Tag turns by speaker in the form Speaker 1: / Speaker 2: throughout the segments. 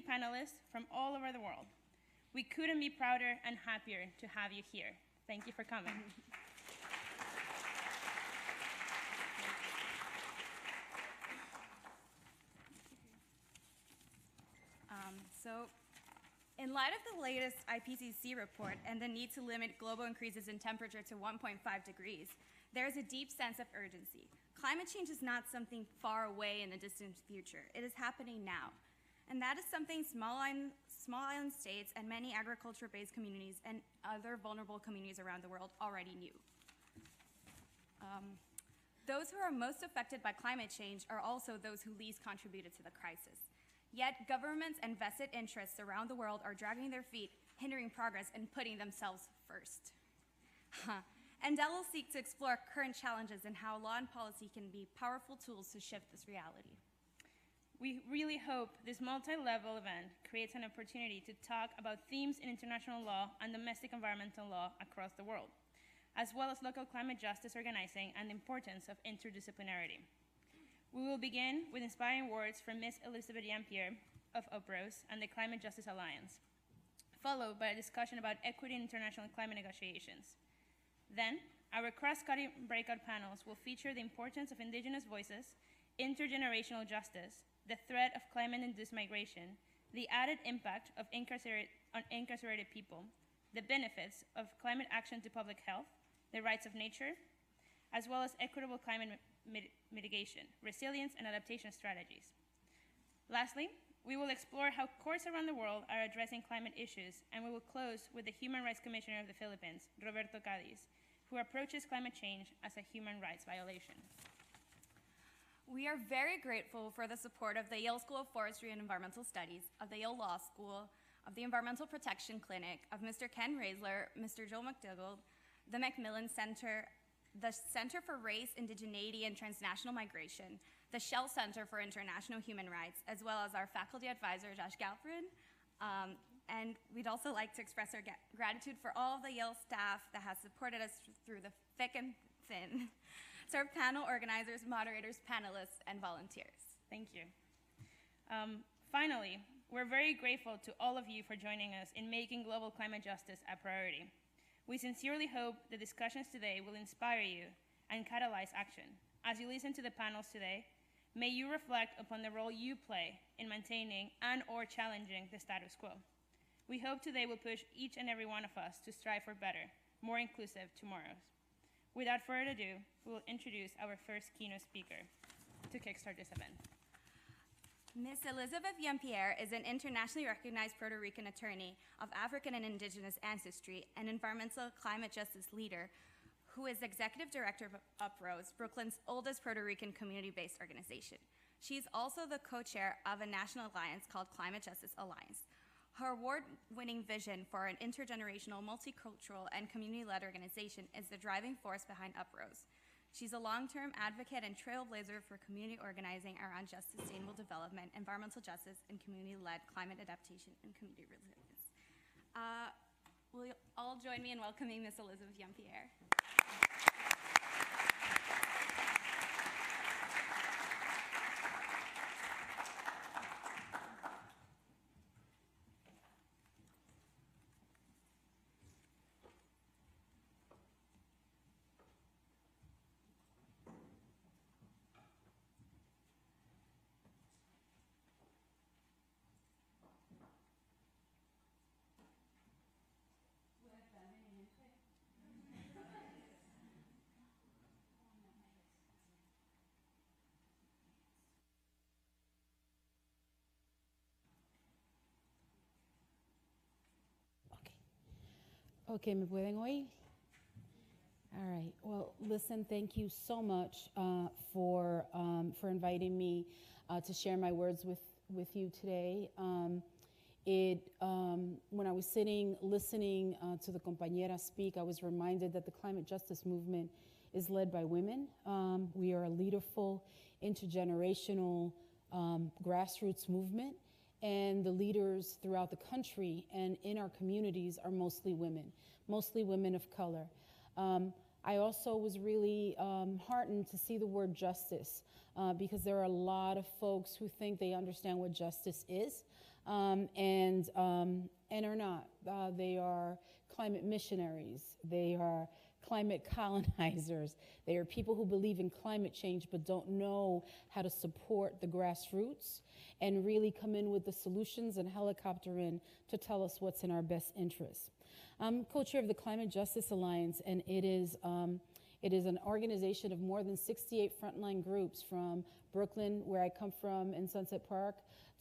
Speaker 1: panelists from all over the world. We couldn't be prouder and happier to have you here. Thank you for coming.
Speaker 2: So, in light of the latest IPCC report and the need to limit global increases in temperature to 1.5 degrees, there is a deep sense of urgency. Climate change is not something far away in the distant future. It is happening now. And that is something small island states and many agriculture-based communities and other vulnerable communities around the world already knew. Those who are most affected by climate change are also those who least contributed to the crisis. Yet governments and vested interests around the world are dragging their feet, hindering progress, and putting themselves first. NDEL will seek to explore current challenges and how law and policy can be powerful tools to shift this reality.
Speaker 1: We really hope this multi-level event creates an opportunity to talk about themes in international law and domestic environmental law across the world, as well as local climate justice organizing and the importance of interdisciplinarity. We will begin with inspiring words from Ms. Elizabeth Jean-Pierre of UPROS and the Climate Justice Alliance, followed by a discussion about equity in international climate negotiations. Then, our cross-cutting breakout panels will feature the importance of indigenous voices, intergenerational justice, the threat of climate-induced migration, the added impact of incarcerated people, the benefits of climate action to public health, the rights of nature, as well as equitable climate mitigation, resilience, and adaptation strategies. Lastly, we will explore how courts around the world are addressing climate issues, and we will close with the Human Rights Commissioner of the Philippines, Roberto Cadiz, who approaches climate change as a human rights violation.
Speaker 2: We are very grateful for the support of the Yale School of Forestry and Environmental Studies, of the Yale Law School, of the Environmental Protection Clinic, of Mr. Ken Raisler, Mr. Joel McDougall, the Macmillan Center, the Center for Race, Indigeneity, and Transnational Migration, the Shell Center for International Human Rights, as well as our faculty advisor, Josh Galperin. And we'd also like to express our gratitude for all of the Yale staff that has supported us through the thick and thin. To our panel organizers, moderators, panelists, and volunteers.
Speaker 1: Thank you. Finally, we're very grateful to all of you for joining us in making global climate justice a priority. We sincerely hope the discussions today will inspire you and catalyze action. As you listen to the panels today, may you reflect upon the role you play in maintaining and/or challenging the status quo. We hope today will push each and every one of us to strive for better, more inclusive tomorrows. Without further ado, we will introduce our first keynote speaker to kickstart this event.
Speaker 2: Ms. Elizabeth Jean-Pierre is an internationally recognized Puerto Rican attorney of African and indigenous ancestry and environmental climate justice leader who is executive director of UPROS, Brooklyn's oldest Puerto Rican community-based organization. She's also the co-chair of a national alliance called Climate Justice Alliance. Her award-winning vision for an intergenerational, multicultural, and community-led organization is the driving force behind UPROS. She's a long-term advocate and trailblazer for community organizing around just sustainable development, environmental justice, and community-led climate adaptation and community resilience. Will you all join me in welcoming Ms. Elizabeth Jean-Pierre?
Speaker 3: Okay, ¿me pueden oír? All right. Well, listen, thank you so much for inviting me to share my words with you today. When I was sitting, listening to the compañera speak, I was reminded that the climate justice movement is led by women. We are a leaderful, intergenerational grassroots movement. And the leaders throughout the country and in our communities are mostly women of color. I also was really heartened to see the word justice because there are a lot of folks who think they understand what justice is, and are not. They are climate missionaries. They are climate colonizers. They are people who believe in climate change but don't know how to support the grassroots and really come in with the solutions and helicopter in to tell us what's in our best interest. I'm co-chair of the Climate Justice Alliance, and it is an organization of more than 68 frontline groups from Brooklyn, where I come from, in Sunset Park,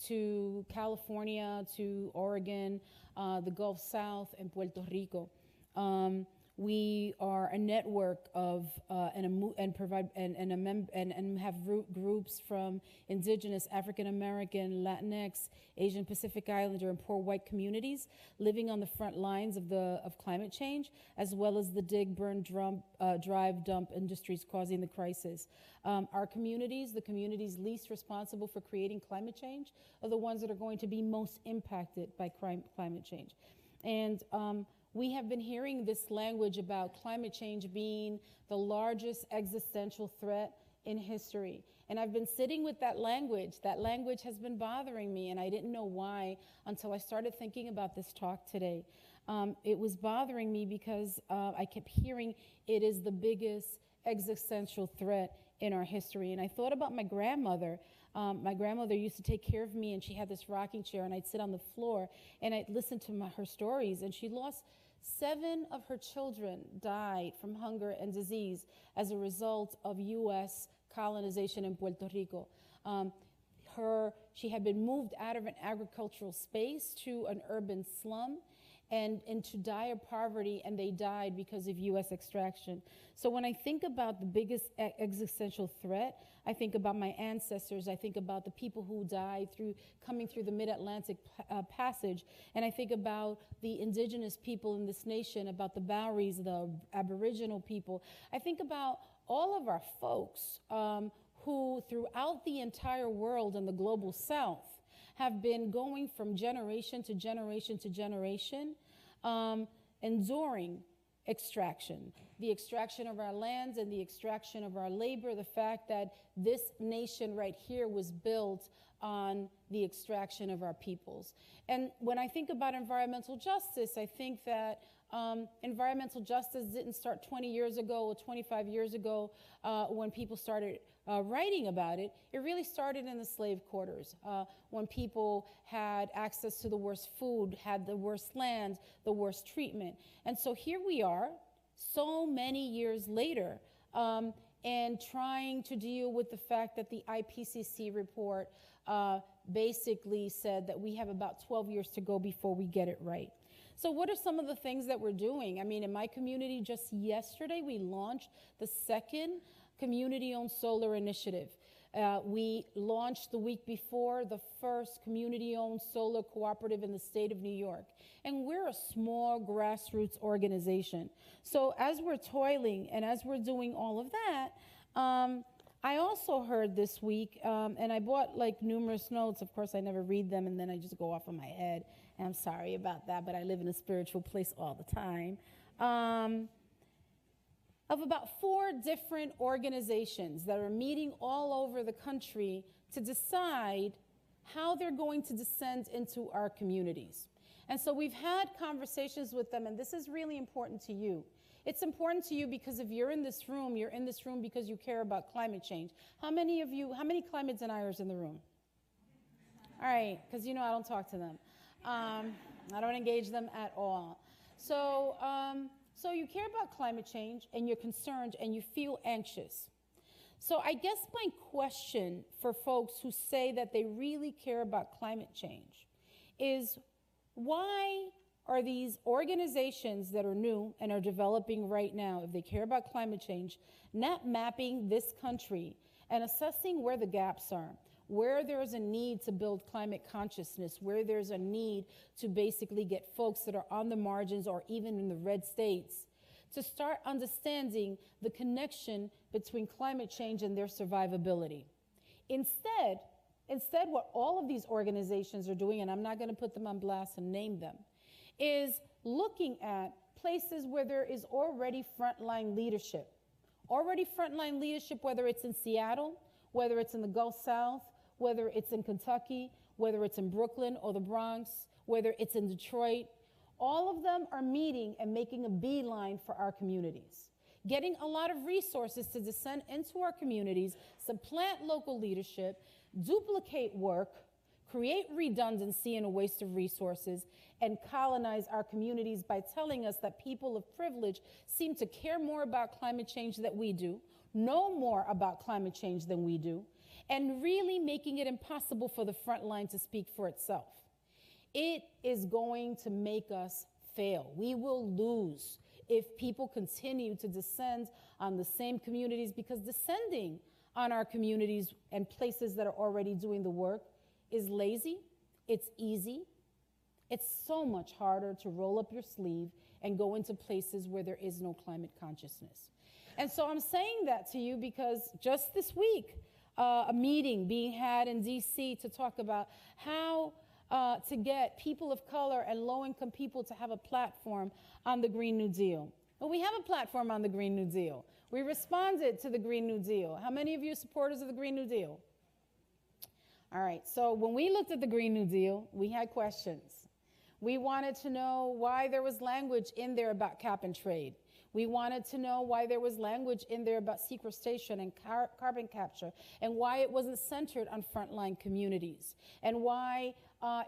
Speaker 3: to California, to Oregon, the Gulf South, and Puerto Rico. We are a network of and have groups from Indigenous, African American, Latinx, Asian Pacific Islander, and poor white communities living on the front lines of climate change, as well as the dig, burn, drive, dump industries causing the crisis. Our communities, the communities least responsible for creating climate change, are the ones that are going to be most impacted by climate change. And we have been hearing this language about climate change being the largest existential threat in history. And I've been sitting with that language. That language has been bothering me, and I didn't know why until I started thinking about this talk today. It was bothering me because I kept hearing it is the biggest existential threat in our history. And I thought about my grandmother. My grandmother used to take care of me, and she had this rocking chair, and I'd sit on the floor, and I'd listen to her stories, and she lost 7 of her children died from hunger and disease as a result of U.S. colonization in Puerto Rico. She had been moved out of an agricultural space to an urban slum and into dire poverty, and they died because of U.S. extraction. So when I think about the biggest existential threat, I think about my ancestors, I think about the people who died coming through the Mid-Atlantic Passage, and I think about the indigenous people in this nation, about the Maoris, the Aboriginal people. I think about all of our folks who throughout the entire world and the global South have been going from generation to generation to generation, enduring extraction, the extraction of our lands and the extraction of our labor, the fact that this nation right here was built on the extraction of our peoples. And when I think about environmental justice, I think that environmental justice didn't start 20 years ago or 25 years ago when people started writing about it. It really started in the slave quarters when people had access to the worst food, had the worst land, the worst treatment. And so here we are, so many years later, and trying to deal with the fact that the IPCC report basically said that we have about 12 years to go before we get it right. So what are some of the things that we're doing? I mean, in my community, just yesterday, we launched the second community-owned solar initiative. We launched the week before the first community-owned solar cooperative in the state of New York. And we're a small grassroots organization. So as we're toiling and as we're doing all of that, I also heard this week, and I bought like numerous notes. Of course, I never read them, and then I just go off in my head. And I'm sorry about that, but I live in a spiritual place all the time. Of about 4 different organizations that are meeting all over the country to decide how they're going to descend into our communities. And so we've had conversations with them, and this is really important to you. It's important to you because if you're in this room because you care about climate change. How many climate deniers in the room? All right, because you know I don't talk to them. I don't engage them at all. So you care about climate change, and you're concerned, and you feel anxious. So I guess my question for folks who say that they really care about climate change is, why are these organizations that are new and are developing right now, if they care about climate change, not mapping this country and assessing where the gaps are, where there's a need to build climate consciousness, where there's a need to basically get folks that are on the margins or even in the red states to start understanding the connection between climate change and their survivability. Instead, what all of these organizations are doing, and I'm not going to put them on blast and name them, is looking at places where there is already frontline leadership. Already frontline leadership, whether it's in Seattle, whether it's in the Gulf South, whether it's in Kentucky, whether it's in Brooklyn or the Bronx, whether it's in Detroit, all of them are meeting and making a beeline for our communities, getting a lot of resources to descend into our communities, supplant local leadership, duplicate work, create redundancy and a waste of resources, and colonize our communities by telling us that people of privilege seem to care more about climate change than we do, know more about climate change than we do, and really making it impossible for the front line to speak for itself. It is going to make us fail. We will lose if people continue to descend on the same communities, because descending on our communities and places that are already doing the work is lazy, it's easy. It's so much harder to roll up your sleeve and go into places where there is no climate consciousness. And so I'm saying that to you because just this week, a meeting being had in DC to talk about how to get people of color and low-income people to have a platform on the Green New Deal. Well, we have a platform on the Green New Deal. We responded to the Green New Deal. How many of you are supporters of the Green New Deal? All right, so when we looked at the Green New Deal, we had questions. We wanted to know why there was language in there about cap and trade. We wanted to know why there was language in there about sequestration and carbon capture, and why it wasn't centered on frontline communities, and why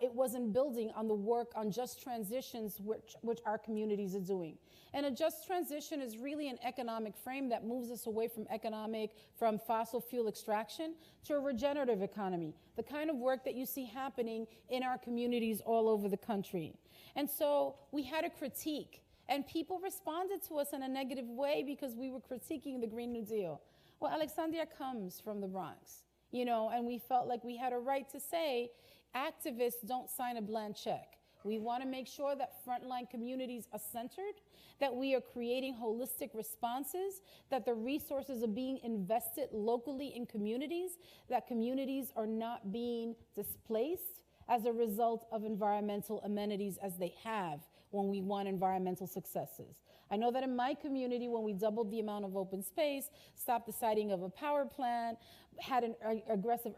Speaker 3: it wasn't building on the work on just transitions which our communities are doing. And a just transition is really an economic frame that moves us away from fossil fuel extraction to a regenerative economy, the kind of work that you see happening in our communities all over the country. And so we had a critique, and people responded to us in a negative way because we were critiquing the Green New Deal. Well, Alexandria comes from the Bronx, you know, and we felt like we had a right to say, activists don't sign a blank check. We want to make sure that frontline communities are centered, that we are creating holistic responses, that the resources are being invested locally in communities, that communities are not being displaced as a result of environmental amenities as they have when we want environmental successes. I know that in my community, when we doubled the amount of open space, stopped the siting of a power plant, had an aggressive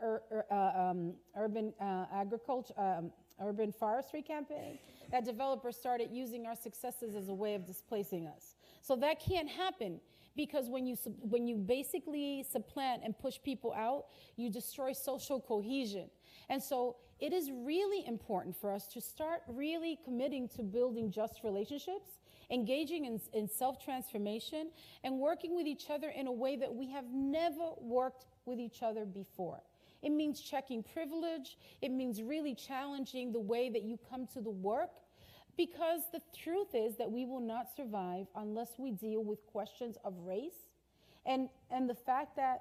Speaker 3: urban forestry campaign, that developers started using our successes as a way of displacing us. So that can't happen, because when you basically supplant and push people out, you destroy social cohesion. And so it is really important for us to start really committing to building just relationships, engaging in self-transformation, and working with each other in a way that we have never worked with each other before. It means checking privilege. It means really challenging the way that you come to the work, because the truth is that we will not survive unless we deal with questions of race and the fact that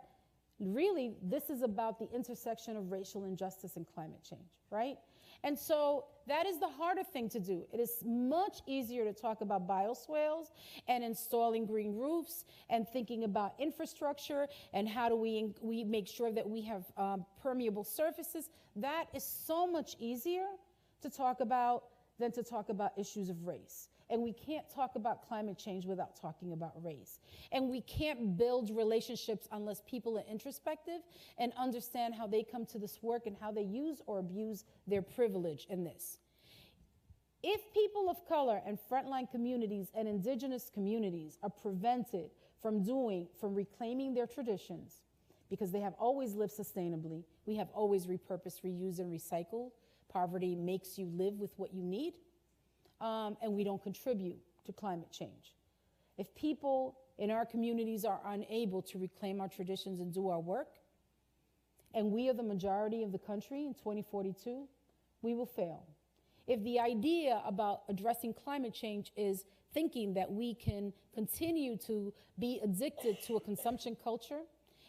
Speaker 3: really this is about the intersection of racial injustice and climate change, right? And so that is the harder thing to do. It is much easier to talk about bioswales and installing green roofs and thinking about infrastructure and how do we make sure that we have permeable surfaces. That is so much easier to talk about than to talk about issues of race. And we can't talk about climate change without talking about race. And we can't build relationships unless people are introspective and understand how they come to this work and how they use or abuse their privilege in this. If people of color and frontline communities and indigenous communities are prevented from reclaiming their traditions, because they have always lived sustainably, we have always repurposed, reused, and recycled. Poverty makes you live with what you need. And we don't contribute to climate change. If people in our communities are unable to reclaim our traditions and do our work, and we are the majority of the country in 2042, we will fail. If the idea about addressing climate change is thinking that we can continue to be addicted to a consumption culture,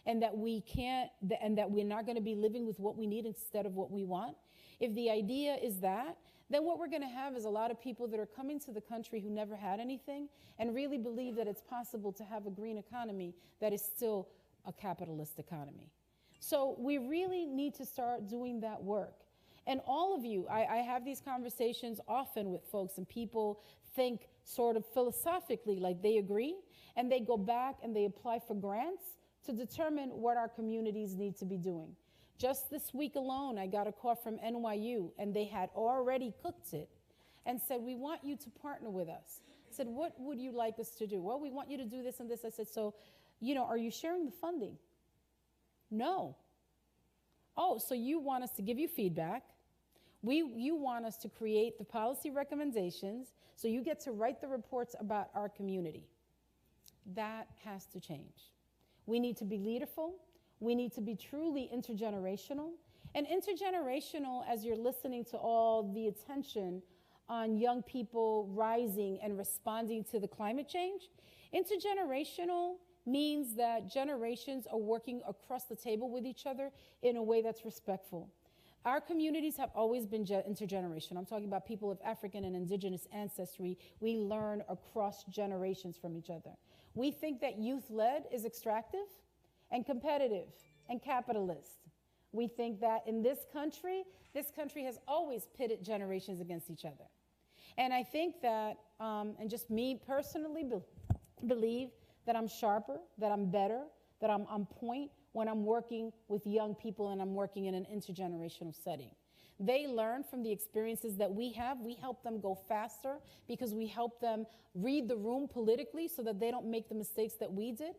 Speaker 3: and that we're not going to be living with what we need instead of what we want, if the idea is that, then what we're going to have is a lot of people that are coming to the country who never had anything and really believe that it's possible to have a green economy that is still a capitalist economy. So we really need to start doing that work. And all of you, I have these conversations often with folks, and people think sort of philosophically like they agree, and they go back and they apply for grants to determine what our communities need to be doing. Just this week alone, I got a call from NYU, and they had already cooked it and said, we want you to partner with us. I said, what would you like us to do? Well, we want you to do this and this. I said, so, are you sharing the funding? No. Oh, so you want us to give you feedback. You want us to create the policy recommendations, so you get to write the reports about our community. That has to change. We need to be leaderful. We need to be truly intergenerational. And intergenerational, as you're listening to all the attention on young people rising and responding to the climate change, intergenerational means that generations are working across the table with each other in a way that's respectful. Our communities have always been intergenerational. I'm talking about people of African and indigenous ancestry. We learn across generations from each other. We think that youth-led is extractive and competitive and capitalist. We think that in this country has always pitted generations against each other. And I think that, and just me personally believe that I'm sharper, that I'm better, that I'm on point when I'm working with young people and I'm working in an intergenerational setting. They learn from the experiences that we have. We help them go faster because we help them read the room politically so that they don't make the mistakes that we did.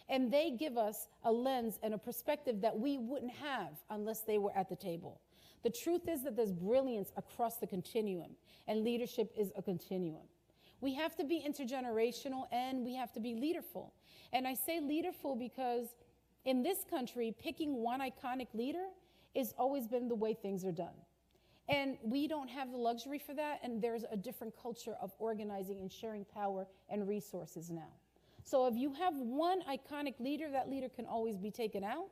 Speaker 3: And they give us a lens and a perspective that we wouldn't have unless they were at the table. The truth is that there's brilliance across the continuum, and leadership is a continuum. We have to be intergenerational and we have to be leaderful. And I say leaderful because in this country, picking one iconic leader has always been the way things are done. And we don't have the luxury for that, and there's a different culture of organizing and sharing power and resources now. So if you have one iconic leader, that leader can always be taken out.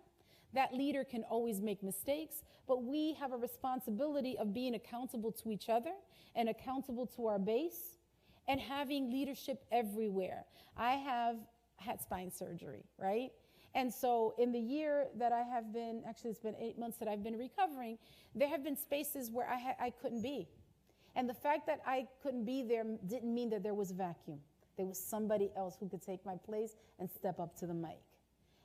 Speaker 3: That leader can always make mistakes, but we have a responsibility of being accountable to each other and accountable to our base and having leadership everywhere. I have had spine surgery, right? And so in the year that I have been, actually it's been 8 months that I've been recovering, there have been spaces where I couldn't be. And the fact that I couldn't be there didn't mean that there was a vacuum. There was somebody else who could take my place and step up to the mic.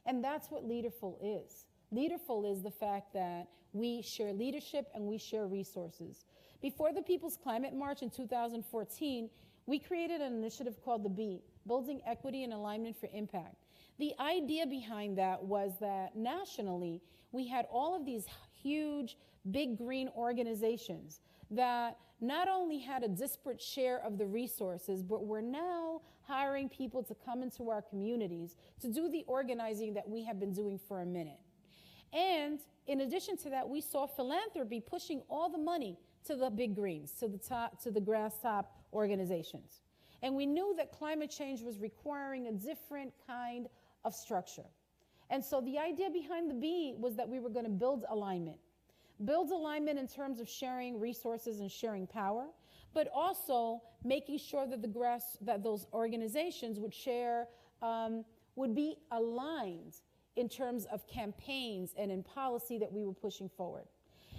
Speaker 3: And that's what leaderful is. Leaderful is the fact that we share leadership and we share resources. Before the People's Climate March in 2014, we created an initiative called the BEAT, Building Equity and Alignment for Impact. The idea behind that was that nationally, we had all of these huge, big green organizations that not only had a disparate share of the resources, but were now hiring people to come into our communities to do the organizing that we have been doing for a minute. And in addition to that, we saw philanthropy pushing all the money to the big greens, to the grass top organizations. And we knew that climate change was requiring a different kind of structure. And so the idea behind the B was that we were going to build alignment. Build alignment in terms of sharing resources and sharing power, but also making sure that those organizations would share, would be aligned in terms of campaigns and in policy that we were pushing forward.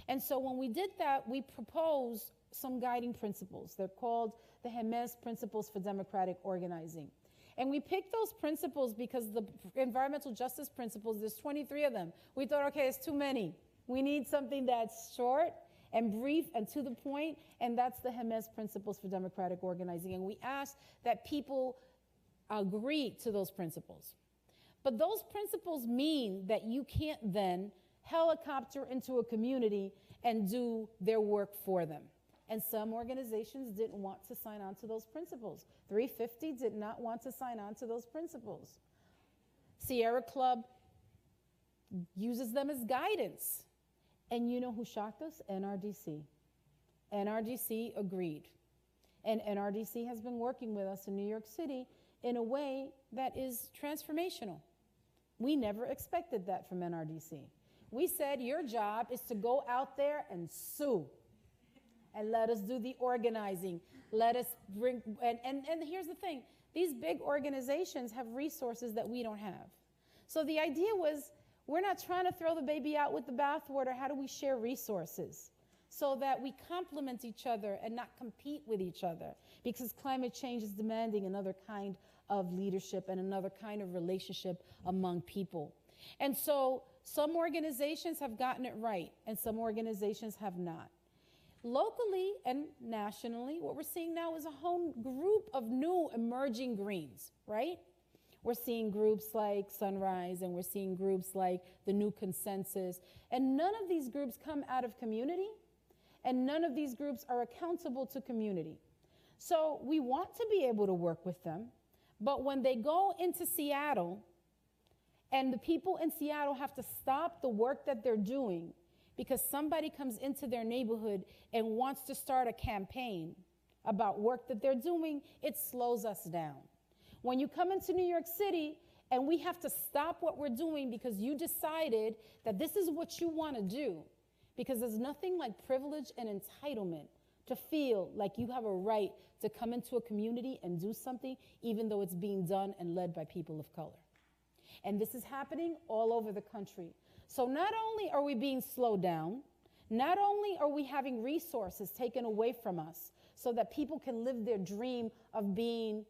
Speaker 3: And so when we did that, we proposed some guiding principles. They're called the Hermes Principles for Democratic Organizing. And we picked those principles because the environmental justice principles, there's 23 of them. We thought, okay, it's too many. We need something that's short and brief and to the point, and that's the Hermes Principles for Democratic Organizing. And we asked that people agree to those principles. But those principles mean that you can't then helicopter into a community and do their work for them. And some organizations didn't want to sign on to those principles. 350 did not want to sign on to those principles. Sierra Club uses them as guidance. And you know who shocked us? NRDC. NRDC agreed. And NRDC has been working with us in New York City in a way that is transformational. We never expected that from NRDC. We said, your job is to go out there and sue. And let us do the organizing. Let us bring, and here's the thing. These big organizations have resources that we don't have. So the idea was, we're not trying to throw the baby out with the bathwater. How do we share resources so that we complement each other and not compete with each other? Because climate change is demanding another kind of leadership and another kind of relationship among people. And so Some organizations have gotten it right, and some organizations have not. Locally and nationally, what we're seeing now is a whole group of new emerging greens, right? We're seeing groups like Sunrise, and we're seeing groups like the New Consensus, and none of these groups come out of community, and none of these groups are accountable to community. So we want to be able to work with them, but when they go into Seattle, and the people in Seattle have to stop the work that they're doing because somebody comes into their neighborhood and wants to start a campaign about work that they're doing, it slows us down. When you come into New York City and we have to stop what we're doing because you decided that this is what you want to do, because there's nothing like privilege and entitlement to feel like you have a right to come into a community and do something even though it's being done and led by people of color. And this is happening all over the country. So not only are we being slowed down, not only are we having resources taken away from us so that people can live their dream of being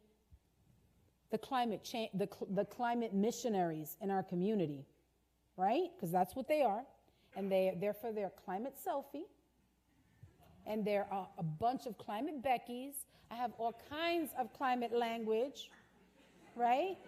Speaker 3: the climate missionaries in our community, right? Because that's what they are. And they're for their climate selfie. And they're a bunch of climate Beckys. I have all kinds of climate language, right?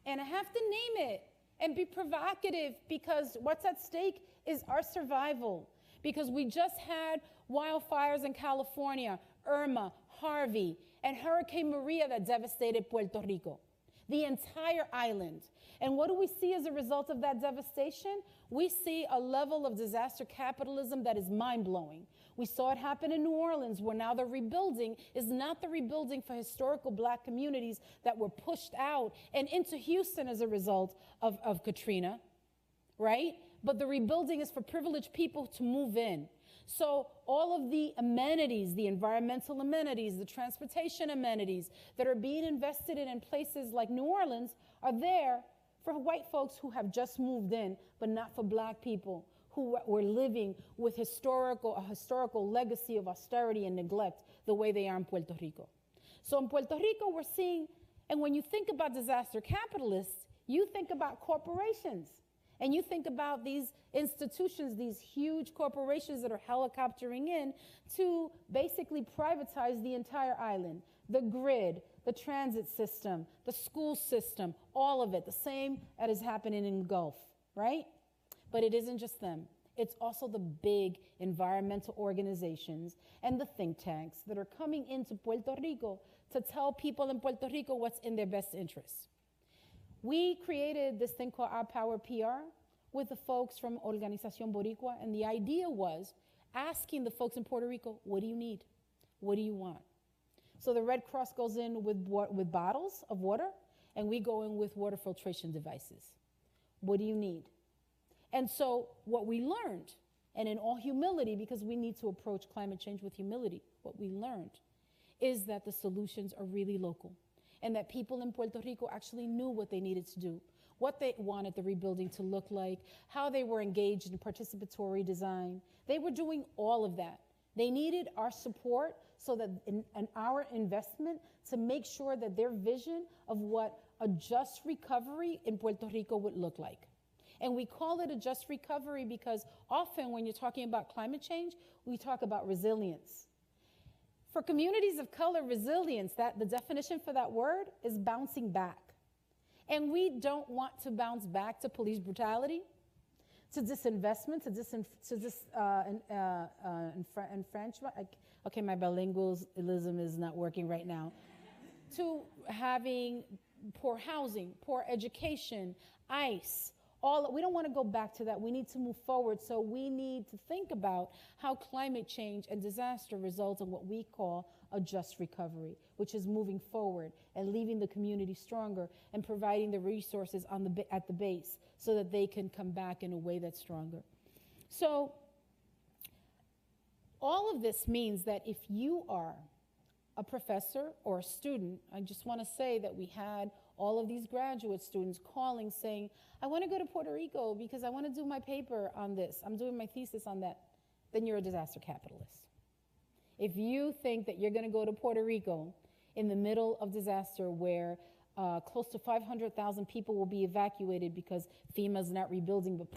Speaker 3: And I have to name it and be provocative because what's at stake is our survival. Because we just had wildfires in California, Irma, Harvey, and Hurricane Maria that devastated Puerto Rico, the entire island. And what do we see as a result of that devastation? We see a level of disaster capitalism that is mind-blowing. We saw it happen in New Orleans, where now the rebuilding is not the rebuilding for historical Black communities that were pushed out and into Houston as a result of Katrina, right? But the rebuilding is for privileged people to move in. So all of the amenities, the environmental amenities, the transportation amenities that are being invested in places like New Orleans are there for white folks who have just moved in, but not for Black people who were living with a historical legacy of austerity and neglect the way they are in Puerto Rico. So in Puerto Rico, we're seeing, and when you think about disaster capitalists, you think about corporations. And you think about these institutions, these huge corporations that are helicoptering in to basically privatize the entire island, the grid, the transit system, the school system, all of it, the same that is happening in the Gulf, right? But it isn't just them. It's also the big environmental organizations and the think tanks that are coming into Puerto Rico to tell people in Puerto Rico what's in their best interests. We created this thing called Our Power PR with the folks from Organización Boricua, and the idea was asking the folks in Puerto Rico, what do you need? What do you want? So the Red Cross goes in with bottles of water, and we go in with water filtration devices. What do you need? And so what we learned, and in all humility, because we need to approach climate change with humility, what we learned is that the solutions are really local, and that people in Puerto Rico actually knew what they needed to do, what they wanted the rebuilding to look like, how they were engaged in participatory design. They were doing all of that. They needed our support so that in our investment to make sure that their vision of what a just recovery in Puerto Rico would look like. And we call it a just recovery because often when you're talking about climate change, we talk about resilience. For communities of color, resilience, the definition for that word is bouncing back. And we don't want to bounce back to police brutality, to disinvestment, enfranchisement. Okay, my bilingualism is not working right now. To having poor housing, poor education, ICE. We don't want to go back to that. We need to move forward. So we need to think about how climate change and disaster results in what we call a just recovery, which is moving forward and leaving the community stronger and providing the resources at the base so that they can come back in a way that's stronger. So all of this means that if you are a professor or a student, I just want to say that we had all of these graduate students calling saying, I want to go to Puerto Rico because I want to do my paper on this. I'm doing my thesis on that. Then you're a disaster capitalist. If you think that you're going to go to Puerto Rico in the middle of disaster where Close to 500,000 people will be evacuated because FEMA's not rebuilding but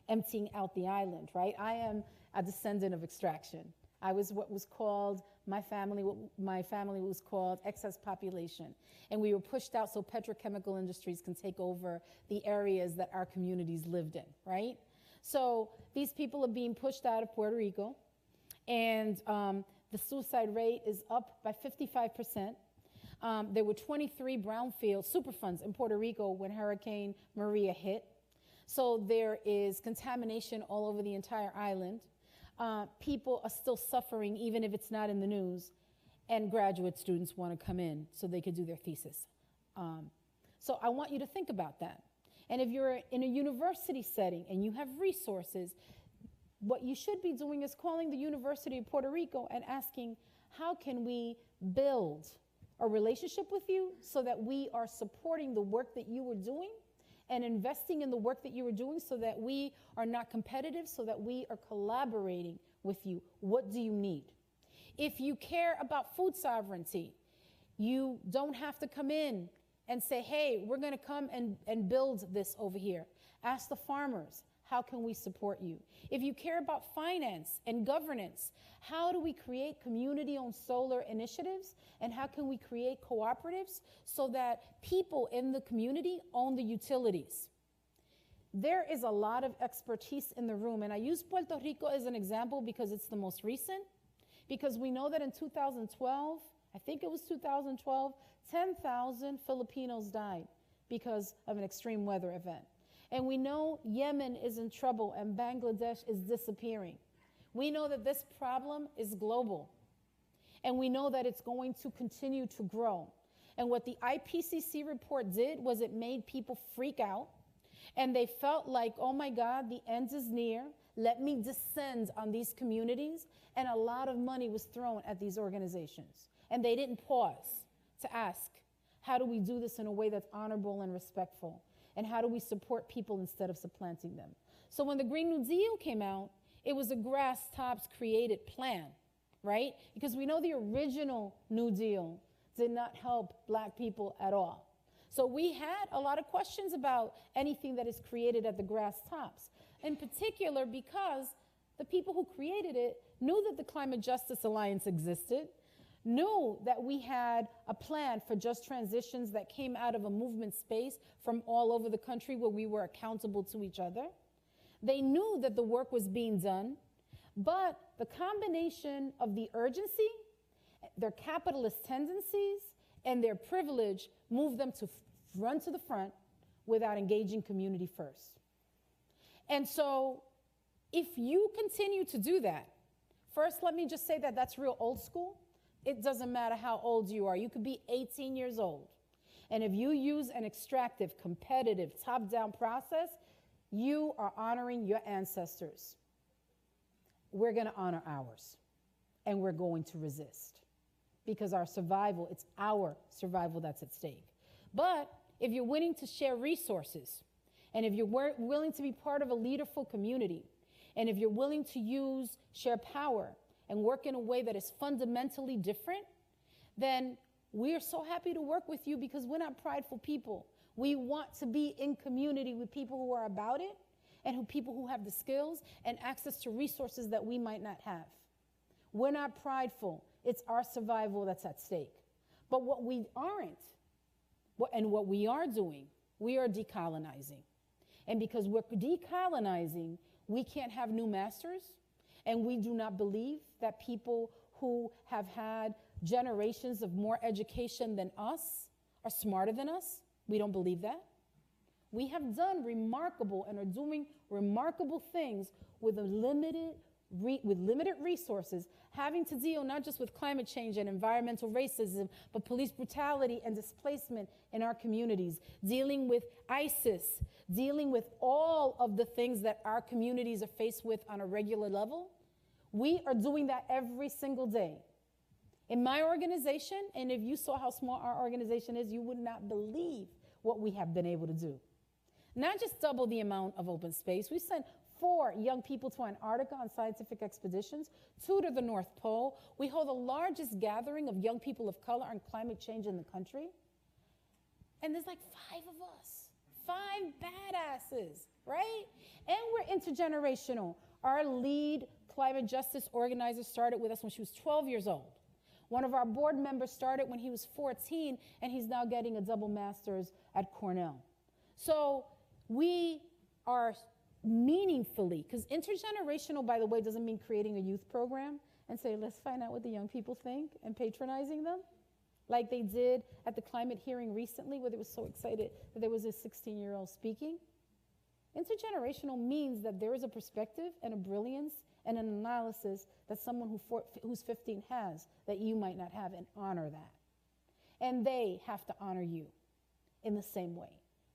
Speaker 3: emptying out the island, right? I am a descendant of extraction. I was what was called, my family was called excess population. And we were pushed out so petrochemical industries can take over the areas that our communities lived in, right? So these people are being pushed out of Puerto Rico, and the suicide rate is up by 55%. There were 23 brownfield Superfunds in Puerto Rico when Hurricane Maria hit. So there is contamination all over the entire island. People are still suffering, even if it's not in the news, and graduate students want to come in so they could do their thesis. So I want you to think about that. And if you're in a university setting and you have resources, what you should be doing is calling the University of Puerto Rico and asking, how can we build a relationship with you so that we are supporting the work that you were doing and investing in the work that you were doing so that we are not competitive, so that we are collaborating with you. What do you need? If you care about food sovereignty, you don't have to come in and say, hey, we're going to come and build this over here. Ask the farmers, how can we support you? If you care about finance and governance, how do we create community-owned solar initiatives, and how can we create cooperatives so that people in the community own the utilities? There is a lot of expertise in the room, and I use Puerto Rico as an example because it's the most recent, because we know that in 2012, I think it was 2012, 10,000 Filipinos died because of an extreme weather event. And we know Yemen is in trouble and Bangladesh is disappearing. We know that this problem is global. And we know that it's going to continue to grow. And what the IPCC report did was it made people freak out. And they felt like, oh my God, the end is near. Let me descend on these communities. And a lot of money was thrown at these organizations. And they didn't pause to ask, how do we do this in a way that's honorable and respectful? And how do we support people instead of supplanting them? So when the Green New Deal came out, it was a grass tops created plan, right? Because we know the original New Deal did not help Black people at all. So we had a lot of questions about anything that is created at the grass tops, in particular because the people who created it knew that the Climate Justice Alliance existed, knew that we had a plan for just transitions that came out of a movement space from all over the country where we were accountable to each other. They knew that the work was being done, but the combination of the urgency, their capitalist tendencies, and their privilege moved them to run to the front without engaging community first. And so if you continue to do that, first let me just say that that's real old school. It doesn't matter how old you are. You could be 18 years old. And if you use an extractive, competitive, top-down process, you are honoring your ancestors. We're going to honor ours. And we're going to resist. Because our survival, it's our survival that's at stake. But if you're willing to share resources, and if you're willing to be part of a leaderful community, and if you're willing to share power, and work in a way that is fundamentally different, then we are so happy to work with you because we're not prideful people. We want to be in community with people who are about it and people who have the skills and access to resources that we might not have. We're not prideful. It's our survival that's at stake. But what we aren't, and what we are doing, we are decolonizing. And because we're decolonizing, we can't have new masters. And we do not believe that people who have had generations of more education than us are smarter than us. We don't believe that. We have done remarkable and are doing remarkable things with limited resources, having to deal not just with climate change and environmental racism, but police brutality and displacement in our communities, dealing with ISIS, dealing with all of the things that our communities are faced with on a regular level. We are doing that every single day. In my organization, and if you saw how small our organization is, you would not believe what we have been able to do. Not just double the amount of open space. We sent 4 young people to Antarctica on scientific expeditions, 2 to the North Pole. We hold the largest gathering of young people of color on climate change in the country. And there's like 5 of us, 5 badasses, right? And we're intergenerational. Our lead climate justice organizer started with us when she was 12 years old. One of our board members started when he was 14, and he's now getting a double master's at Cornell. So we are meaningfully, because intergenerational, by the way, doesn't mean creating a youth program and say, let's find out what the young people think and patronizing them, like they did at the climate hearing recently, where they were so excited that there was a 16-year-old speaking. Intergenerational means that there is a perspective and a brilliance and an analysis that someone who's 15 has that you might not have, and honor that. And they have to honor you in the same way.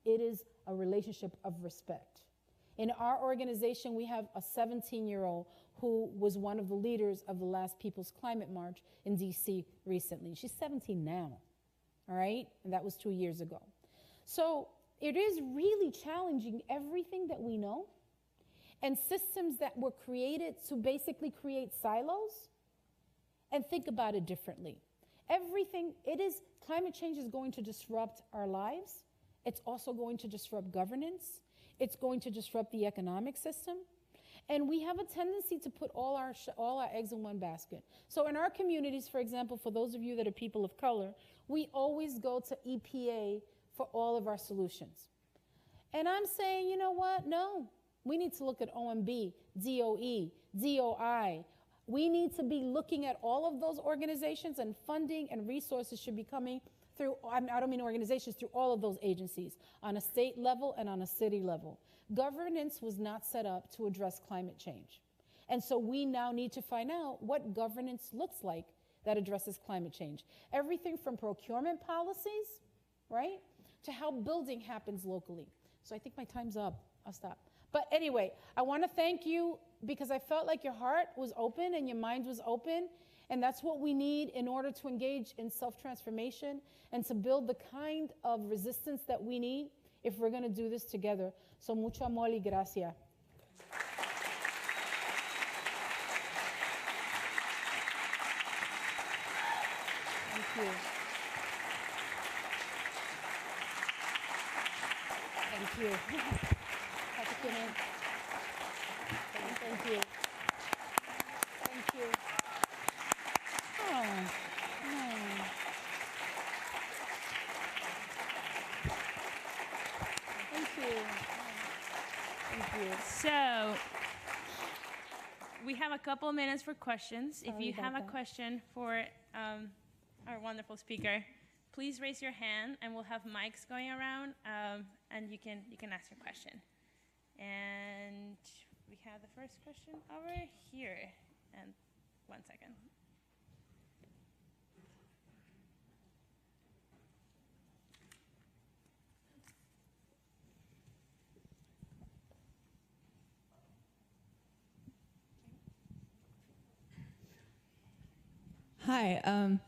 Speaker 3: It is a relationship of respect. In our organization, we have a 17-year-old who was one of the leaders of the last People's Climate March in DC recently. She's 17 now, all right? And that was 2 years ago. So it is really challenging everything that we know, and systems that were created to basically create silos, and think about it differently. Climate change is going to disrupt our lives. It's also going to disrupt governance. It's going to disrupt the economic system. And we have a tendency to put all our eggs in one basket. So in our communities, for example, for those of you that are people of color, we always go to EPA for all of our solutions. And I'm saying, you know what? No. We need to look at OMB, DOE, DOI. We need to be looking at all of those organizations, and funding and resources should be coming through, I don't mean organizations, through all of those agencies, on a state level and on a city level. Governance was not set up to address climate change. And so we now need to find out what governance looks like that addresses climate change. Everything from procurement policies, right, to how building happens locally. So I think my time's up. I'll stop. But anyway, I want to thank you, because I felt like your heart was open and your mind was open. And that's what we need in order to engage in self-transformation and to build the kind of resistance that we need if we're going to do this together. So mucho amor y gracias. Thank you. Thank you. Thank you. Thank you.
Speaker 1: So we have a couple of minutes for questions. If you have a question for our wonderful speaker, please raise your hand, and we'll have mics going around, and you can ask your question. And we have the first question over here. And 1 second.
Speaker 4: Hi,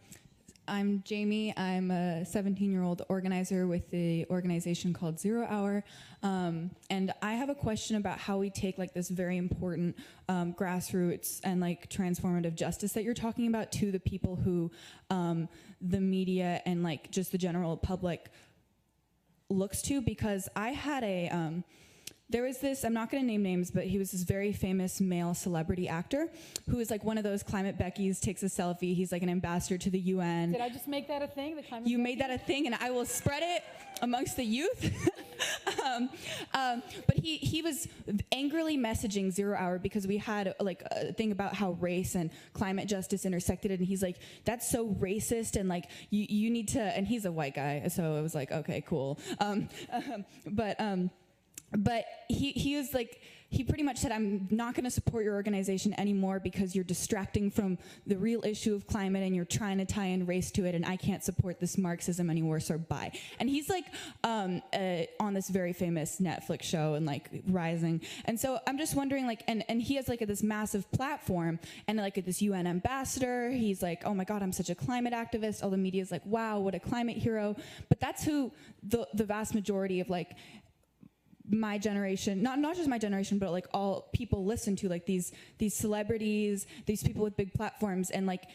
Speaker 4: I'm Jamie. I'm a 17-year-old organizer with the organization called 0 Hour. And I have a question about how we take like this very important grassroots and like transformative justice that you're talking about to the people who the media and like just the general public looks to. Because I had there was this, I'm not going to name names, but he was this very famous male celebrity actor who is like one of those climate Beckies, takes a selfie. He's like an ambassador to the UN.
Speaker 3: Did I just make that a thing? The climate
Speaker 4: You made that a thing, and I will spread it amongst the youth. But he was angrily messaging 0 Hour because we had like a thing about how race and climate justice intersected, and he's like, that's so racist, and like you need to, and he's a white guy, so it was like, okay, cool. But he was like, he pretty much said, I'm not going to support your organization anymore because you're distracting from the real issue of climate and you're trying to tie in race to it, and I can't support this Marxism anymore, so bye. And he's like on this very famous Netflix show and like rising. And so I'm just wondering, like, and he has like this massive platform and like this UN ambassador. He's like, oh my God, I'm such a climate activist. All the media's like, wow, what a climate hero. But that's who the vast majority of like my generation, not just my generation, but like all people listen to, like these celebrities, these people with big platforms, and like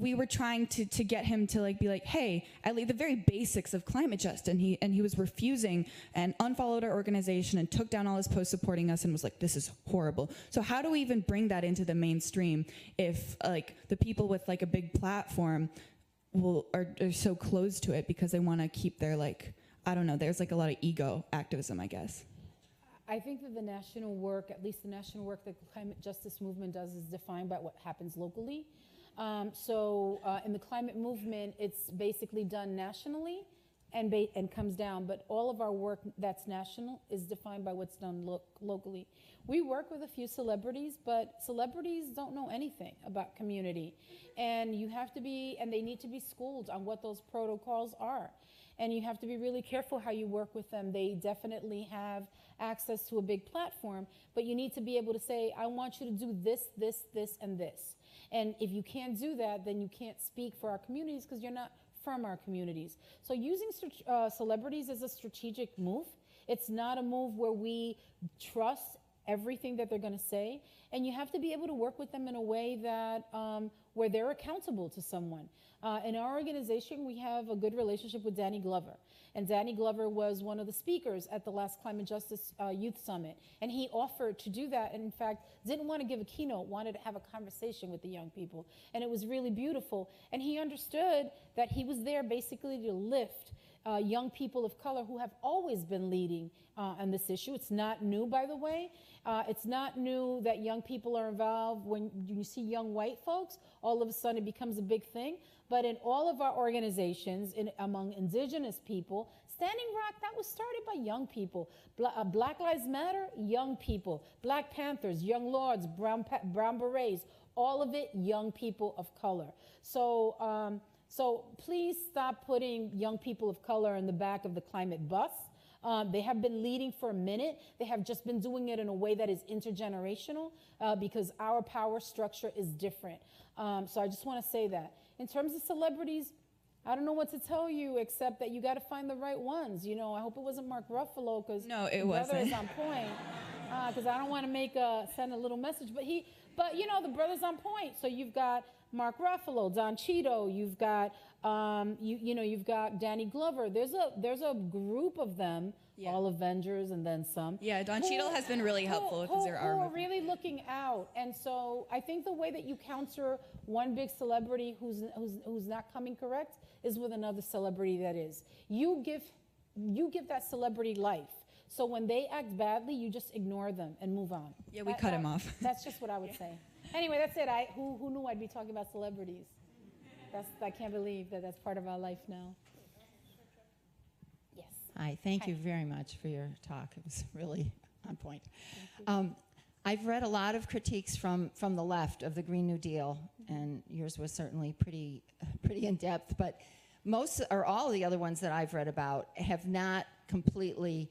Speaker 4: we were trying to get him to like be like, hey, at least the very basics of climate just, and he was refusing and unfollowed our organization and took down all his posts supporting us and was like, this is horrible. So how do we even bring that into the mainstream if like the people with like a big platform are so closed to it because they want to keep their like, I don't know, there's like a lot of ego activism, I guess.
Speaker 3: I think that the national work, at least the national work that the climate justice movement does, is defined by what happens locally. In the climate movement, it's basically done nationally and comes down, but all of our work that's national is defined by what's done locally. We work with a few celebrities, but celebrities don't know anything about community, and they need to be schooled on what those protocols are. And you have to be really careful how you work with them. They definitely have access to a big platform, but you need to be able to say, I want you to do this, this, this, and this. And if you can't do that, then you can't speak for our communities because you're not from our communities. So using celebrities is a strategic move. It's not a move where we trust everything that they're going to say. And you have to be able to work with them in a way that where they're accountable to someone. In our organization, we have a good relationship with Danny Glover. And Danny Glover was one of the speakers at the last Climate Justice Youth Summit. And he offered to do that, and in fact, didn't want to give a keynote, wanted to have a conversation with the young people. And it was really beautiful. And he understood that he was there basically to lift young people of color who have always been leading on this issue. It's not new, by the way. It's not new that young people are involved. When you see young white folks, all of a sudden it becomes a big thing. But in all of our organizations, among indigenous people, Standing Rock, that was started by young people. Black Lives Matter, young people. Black Panthers, Young Lords, Brown Berets, all of it young people of color. So please stop putting young people of color in the back of the climate bus. They have been leading for a minute. They have just been doing it in a way that is intergenerational because our power structure is different. So I just want to say that. In terms of celebrities, I don't know what to tell you except that you got to find the right ones. You know, I hope it wasn't Mark Ruffalo because
Speaker 4: no, it
Speaker 3: the brother
Speaker 4: wasn't.
Speaker 3: is on point. Because I don't want to send a little message, but you know, the brother's on point. So you've got Mark Ruffalo, Don Cheadle, you've got you've got Danny Glover. There's a group of them, yeah. All Avengers and then some.
Speaker 4: Yeah, Don Cheadle has been really helpful because there are
Speaker 3: who are really looking out. And so I think the way that you counter one big celebrity who's not coming correct is with another celebrity that is. You give that celebrity life. So when they act badly, you just ignore them and move on.
Speaker 4: Yeah, we cut him off.
Speaker 3: That's just what I would say. Anyway, that's it. Who knew I'd be talking about celebrities? I can't believe that that's part of our life now. Yes.
Speaker 5: Hi, thank you very much for your talk. It was really on point. I've read a lot of critiques from the left of the Green New Deal, and yours was certainly pretty in-depth, but most or all of the other ones that I've read about have not completely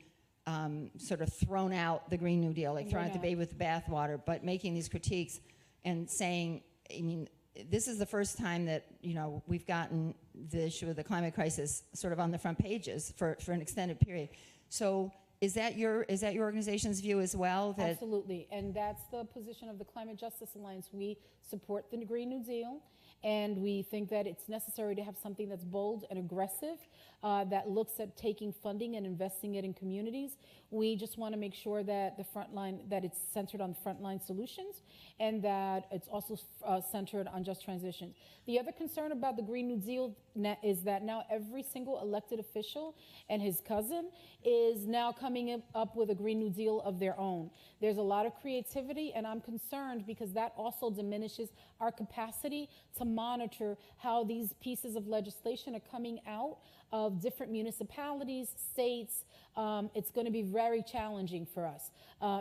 Speaker 5: sort of thrown out the Green New Deal, like throwing out the baby with the bathwater, but making these critiques and saying, I mean, this is the first time that, you know, we've gotten the issue of the climate crisis sort of on the front pages for an extended period. So is that your organization's view as well? That
Speaker 3: Absolutely, and that's the position of the Climate Justice Alliance. We support the Green New Deal, and we think that it's necessary to have something that's bold and aggressive, that looks at taking funding and investing it in communities. We just want to make sure that that it's centered on frontline solutions, and that it's also centered on just transition. The other concern about the Green New Deal is that now every single elected official and his cousin is now coming up with a Green New Deal of their own. There's a lot of creativity, and I'm concerned because that also diminishes our capacity to monitor how these pieces of legislation are coming out of different municipalities, states. It's going to be very challenging for us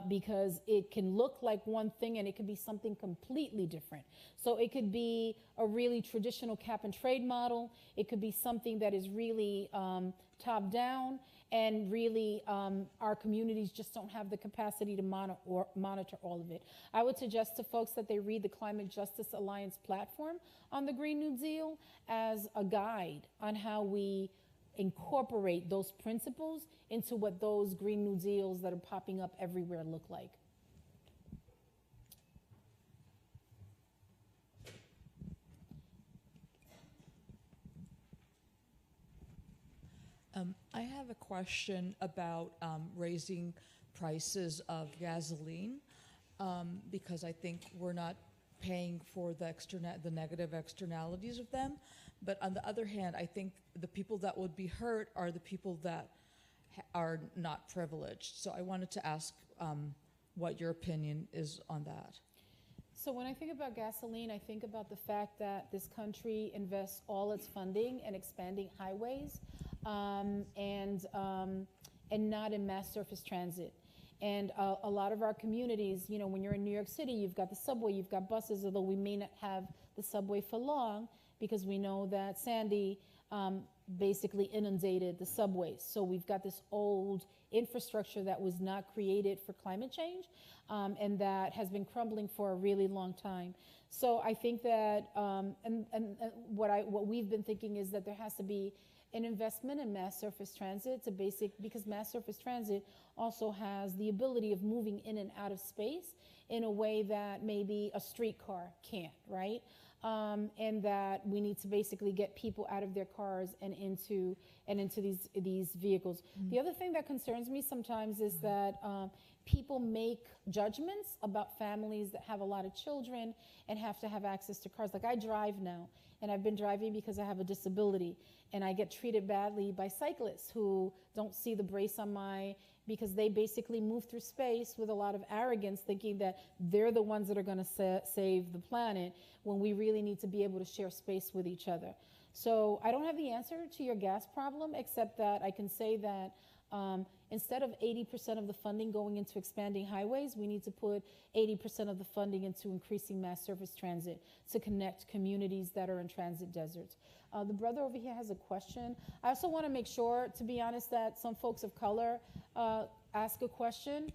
Speaker 3: because it can look like one thing and it could be something completely different. So it could be a really traditional cap and trade model. It could be something that is really top down, and really our communities just don't have the capacity to monitor all of it. I would suggest to folks that they read the Climate Justice Alliance platform on the Green New Deal as a guide on how we incorporate those principles into what those Green New Deals that are popping up everywhere look like.
Speaker 6: I have a question about raising prices of gasoline because I think we're not paying for the negative externalities of them. But on the other hand, I think the people that would be hurt are the people that are not privileged. So I wanted to ask what your opinion is on that.
Speaker 3: So when I think about gasoline, I think about the fact that this country invests all its funding in expanding highways and not in mass surface transit. And a lot of our communities, you know, when you're in New York City, you've got the subway, you've got buses, although we may not have the subway for long because we know that Sandy basically inundated the subways. So we've got this old infrastructure that was not created for climate change and that has been crumbling for a really long time. So I think that, what we've been thinking is that there has to be an investment in mass surface transit because mass surface transit also has the ability of moving in and out of space in a way that maybe a streetcar can't, right? And that we need to basically get people out of their cars and into these vehicles. Mm-hmm. The other thing that concerns me sometimes is that people make judgments about families that have a lot of children and have to have access to cars. Like I drive now, and I've been driving because I have a disability, and I get treated badly by cyclists who don't see the brace on because they basically move through space with a lot of arrogance, thinking that they're the ones that are going to save the planet when we really need to be able to share space with each other. So I don't have the answer to your gas problem, except that I can say that instead of 80% of the funding going into expanding highways, we need to put 80% of the funding into increasing mass surface transit to connect communities that are in transit deserts. The brother over here has a question. I also want to make sure, to be honest, that some folks of color ask a question.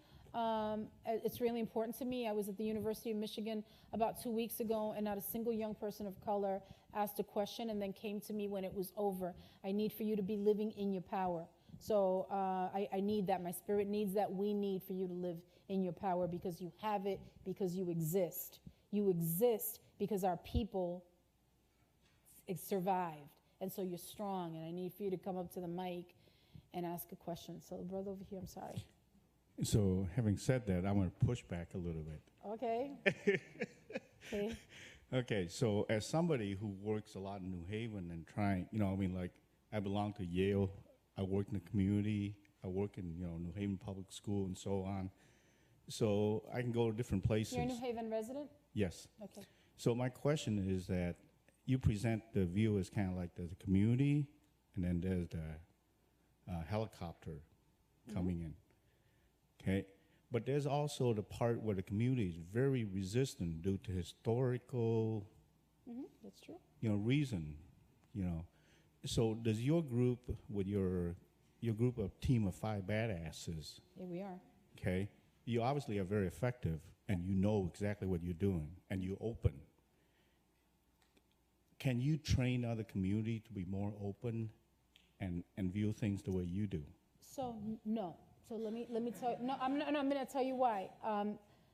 Speaker 3: It's really important to me. I was at the University of Michigan about 2 weeks ago, and not a single young person of color asked a question and then came to me when it was over. I need for you to be living in your power. So I need that. My spirit needs that. We need for you to live in your power because you have it, because you exist. You exist because our people survived. And so you're strong. And I need for you to come up to the mic and ask a question. So the brother over here, I'm sorry.
Speaker 7: So having said that, I want to push back a little bit.
Speaker 3: Okay. Okay.
Speaker 7: Okay, so as somebody who works a lot in New Haven and trying, like I belong to Yale, I work in the community, I work in, New Haven Public School and so on. So I can go to different places.
Speaker 3: You're a New Haven resident?
Speaker 7: Yes.
Speaker 3: Okay.
Speaker 7: So my question is that you present the view as kind of like there's a community and then there's the helicopter coming in. Okay, but there's also the part where the community is very resistant due to historical,
Speaker 3: that's true.
Speaker 7: Reason, So does your group, with your group of team of 5 badasses?
Speaker 3: Here we are.
Speaker 7: Okay, you obviously are very effective, and you know exactly what you're doing, and you're open. Can you train other community to be more open, and view things the way you do?
Speaker 3: So no. So let me tell you, I'm going to tell you why.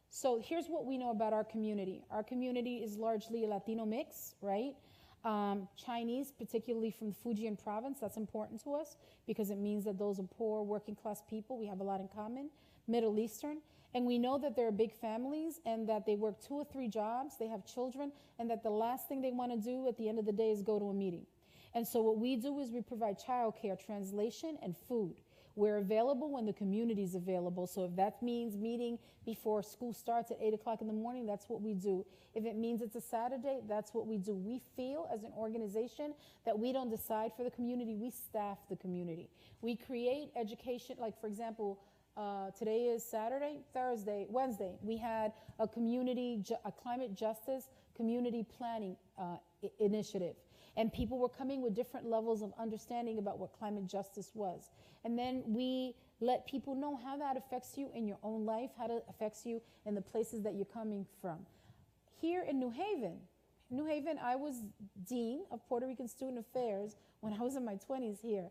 Speaker 3: So here's what we know about our community. Our community is largely a Latino mix, right? Chinese, particularly from the Fujian province, that's important to us because it means that those are poor working class people. We have a lot in common. Middle Eastern. And we know that there are big families and that they work 2 or 3 jobs, they have children, and that the last thing they want to do at the end of the day is go to a meeting. And so what we do is we provide childcare, translation, and food. We're available when the community is available. So if that means meeting before school starts at 8 o'clock in the morning, that's what we do. If it means it's a Saturday, that's what we do. We feel as an organization that we don't decide for the community, we staff the community. We create education, like for example, today is Saturday, Thursday, Wednesday. We had a climate justice community planning initiative. And people were coming with different levels of understanding about what climate justice was. And then we let people know how that affects you in your own life, how it affects you in the places that you're coming from. Here in New Haven, I was Dean of Puerto Rican Student Affairs when I was in my 20s here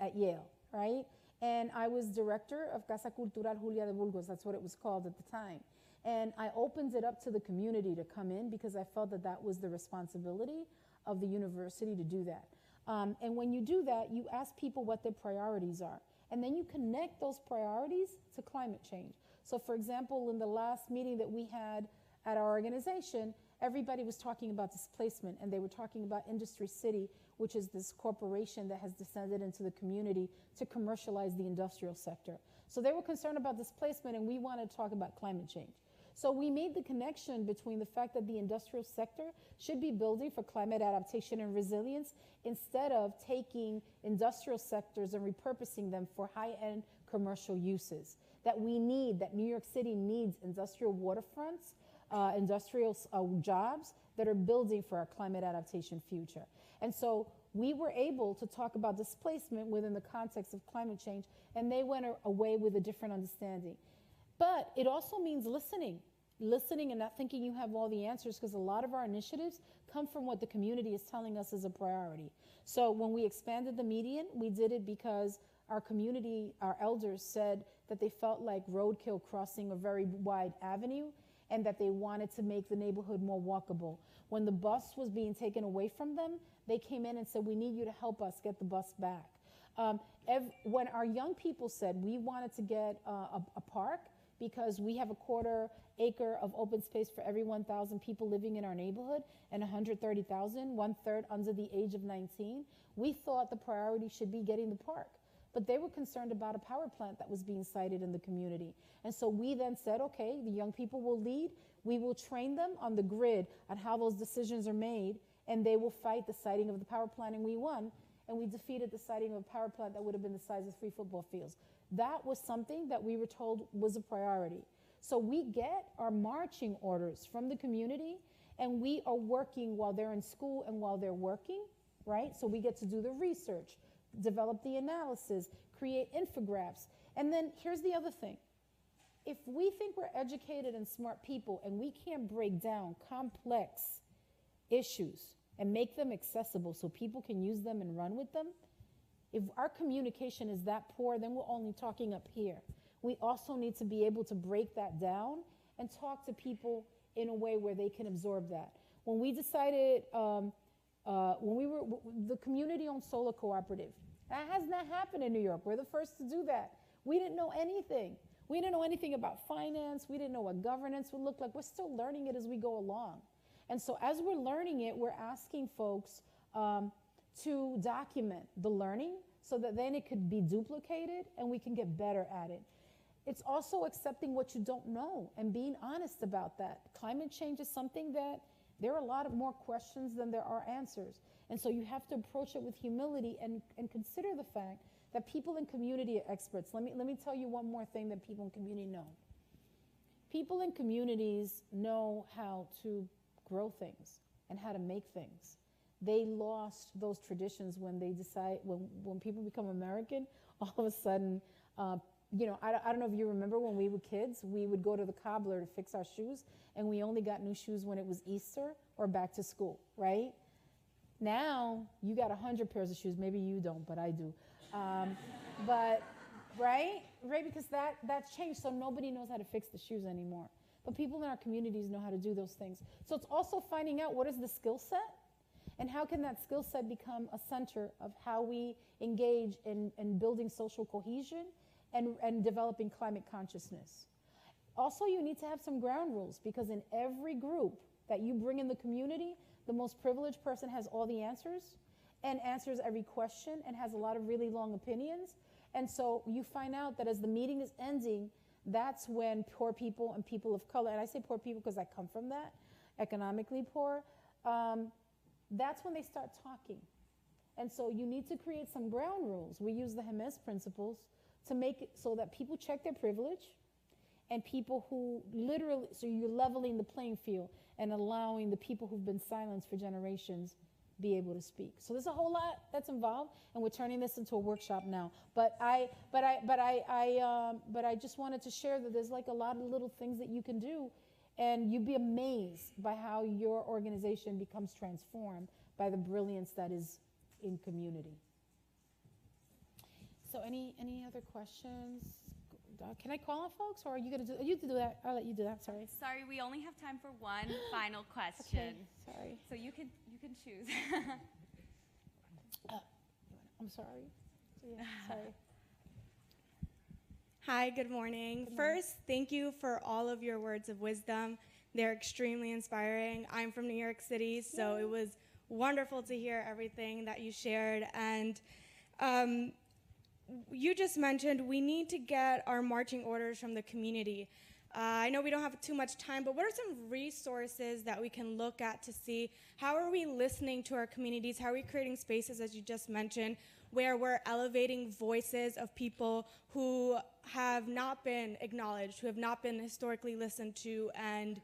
Speaker 3: at Yale, right? And I was director of Casa Cultural Julia de Burgos, that's what it was called at the time. And I opened it up to the community to come in because I felt that that was the responsibility of the university to do that. And when you do that, you ask people what their priorities are. And then you connect those priorities to climate change. So for example, in the last meeting that we had at our organization, everybody was talking about displacement, and they were talking about Industry City, which is this corporation that has descended into the community to commercialize the industrial sector. So they were concerned about displacement, and we wanted to talk about climate change. So we made the connection between the fact that the industrial sector should be building for climate adaptation and resilience instead of taking industrial sectors and repurposing them for high-end commercial uses. That we need, that New York City needs industrial waterfronts, industrial jobs that are building for our climate adaptation future. And so we were able to talk about displacement within the context of climate change, and they went away with a different understanding. But it also means listening and not thinking you have all the answers, because a lot of our initiatives come from what the community is telling us is a priority. So when we expanded the median, we did it because our community, our elders said that they felt like roadkill crossing a very wide avenue and that they wanted to make the neighborhood more walkable. When the bus was being taken away from them, they came in and said, we need you to help us get the bus back. When our young people said we wanted to get a park because we have a 1/4 acre of open space for every 1,000 people living in our neighborhood and 130,000, 1/3 under the age of 19, we thought the priority should be getting the park. But they were concerned about a power plant that was being sited in the community. And so we then said, okay, the young people will lead. We will train them on the grid on how those decisions are made, and they will fight the siting of the power plant, and we won. And we defeated the siting of a power plant that would have been the size of 3 football fields. That was something that we were told was a priority. So we get our marching orders from the community, and we are working while they're in school and while they're working, right? So we get to do the research, develop the analysis, create infographics. And then here's the other thing. If we think we're educated and smart people and we can't break down complex issues and make them accessible so people can use them and run with them, if our communication is that poor, then we're only talking up here. We also need to be able to break that down and talk to people in a way where they can absorb that. When we decided, when we were the community-owned solar cooperative, that has not happened in New York. We're the first to do that. We didn't know anything. We didn't know anything about finance. We didn't know what governance would look like. We're still learning it as we go along. And so as we're learning it, we're asking folks to document the learning so that then it could be duplicated and we can get better at it. It's also accepting what you don't know and being honest about that. Climate change is something that there are a lot of more questions than there are answers. And so you have to approach it with humility and consider the fact that people in community are experts. Let me tell you one more thing that people in community know. People in communities know how to grow things and how to make things. They lost those traditions when they decide, when people become American, all of a sudden, you know, I don't know if you remember when we were kids, we would go to the cobbler to fix our shoes, and we only got new shoes when it was Easter or back to school, right? Now, you got 100 pairs of shoes. Maybe you don't, but I do. But, right? Because that's changed, so nobody knows how to fix the shoes anymore. But people in our communities know how to do those things. So it's also finding out what is the skill set, and how can that skill set become a center of how we engage in building social cohesion and developing climate consciousness. Also, you need to have some ground rules, because in every group that you bring in the community, the most privileged person has all the answers and answers every question and has a lot of really long opinions. And so you find out that as the meeting is ending, that's when poor people and people of color, and I say poor people because I come from that, economically poor, that's when they start talking. And so you need to create some ground rules. We use the Hermes principles to make it so that people check their privilege, and people who literally, so you're leveling the playing field and allowing the people who've been silenced for generations be able to speak. So there's a whole lot that's involved, and we're turning this into a workshop now. But I just wanted to share that there's like a lot of little things that you can do, and you'd be amazed by how your organization becomes transformed by the brilliance that is in community. So any other questions? Can I call on folks, or are you going to do? You do that. I'll let you do that. Sorry.
Speaker 2: Sorry, we only have time for one final question.
Speaker 3: Okay, sorry.
Speaker 2: So you can choose.
Speaker 3: I'm sorry. Yeah, sorry.
Speaker 8: Hi, good morning. First, thank you for all of your words of wisdom. They're extremely inspiring. I'm from New York City, so it was wonderful to hear everything that you shared. And you just mentioned we need to get our marching orders from the community. I know we don't have too much time, but what are some resources that we can look at to see how are we listening to our communities? How are we creating spaces, as you just mentioned, where we're elevating voices of people who have not been acknowledged, who have not been historically listened to, and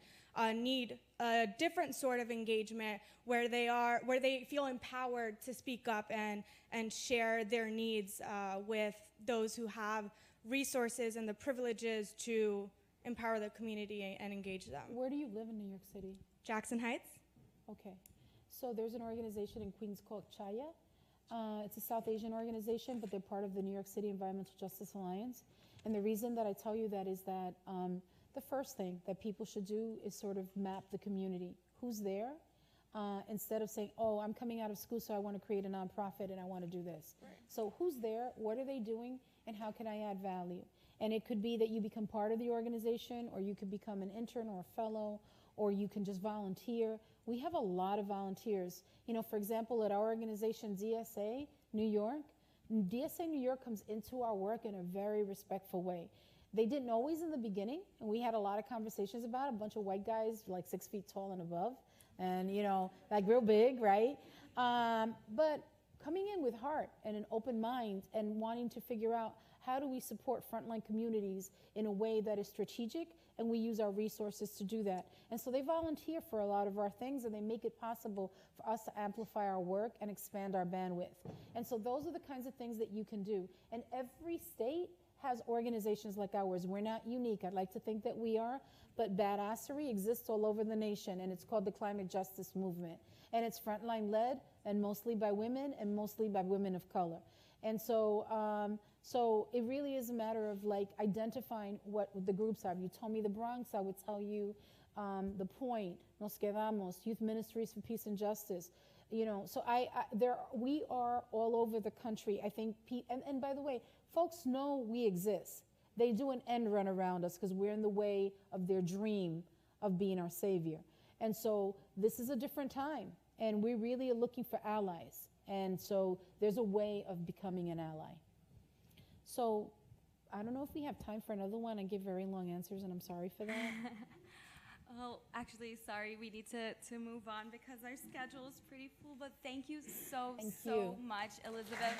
Speaker 8: need a different sort of engagement where they feel empowered to speak up and share their needs with those who have resources and the privileges to empower the community and engage them.
Speaker 3: Where do you live in New York City?
Speaker 8: Jackson Heights.
Speaker 3: Okay. So there's an organization in Queens called Chaya. It's a South Asian organization, but they're part of the New York City Environmental Justice Alliance. And the reason that I tell you that is that the first thing that people should do is sort of map the community. Who's there? Instead of saying, oh, I'm coming out of school, so I want to create a nonprofit and I want to do this. Right. So who's there? What are they doing? And how can I add value? And it could be that you become part of the organization, or you could become an intern or a fellow, or you can just volunteer. We have a lot of volunteers. You know, for example, at our organization, DSA New York, DSA New York comes into our work in a very respectful way. They didn't always in the beginning, and we had a lot of conversations about it, a bunch of white guys like 6 feet tall and above, and, you know, like real big, right? But coming in with heart and an open mind and wanting to figure out how do we support frontline communities in a way that is strategic, and we use our resources to do that. And so they volunteer for a lot of our things, and they make it possible for us to amplify our work and expand our bandwidth. And so those are the kinds of things that you can do. And every state has organizations like ours. We're not unique. I'd like to think that we are, but badassery exists all over the nation, and it's called the Climate Justice Movement. And it's frontline led, and mostly by women, and mostly by women of color. And so, so it really is a matter of like identifying what the groups are. If you told me the Bronx, I would tell you The Point, Nos Quedamos, Youth Ministries for Peace and Justice. You know, so we are all over the country. I think, and by the way, folks know we exist. They do an end run around us because we're in the way of their dream of being our savior. And so this is a different time, and we really are looking for allies. And so there's a way of becoming an ally. So I don't know if we have time for another one. I give very long answers, and I'm sorry for that.
Speaker 2: Well, actually, sorry, we need to move on because our schedule is pretty full, but thank you so much, Elizabeth.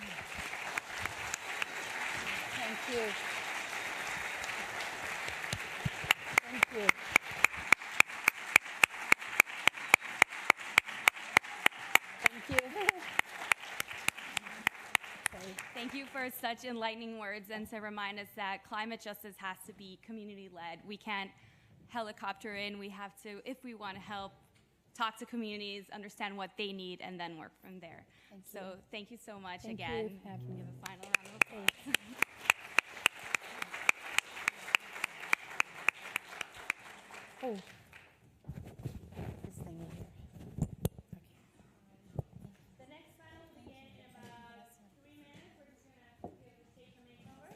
Speaker 3: Thank you. Thank you. Thank you.
Speaker 2: Thank you for such enlightening words and to remind us that climate justice has to be community-led. We can't helicopter in. We have to, if we want to help, talk to communities, understand what they need, and then work from there. So thank you so much again. Give a final round of applause.
Speaker 3: Oh, this thing in here.
Speaker 1: The next panel will begin in about 3 minutes. We're just going to give the stage a makeover.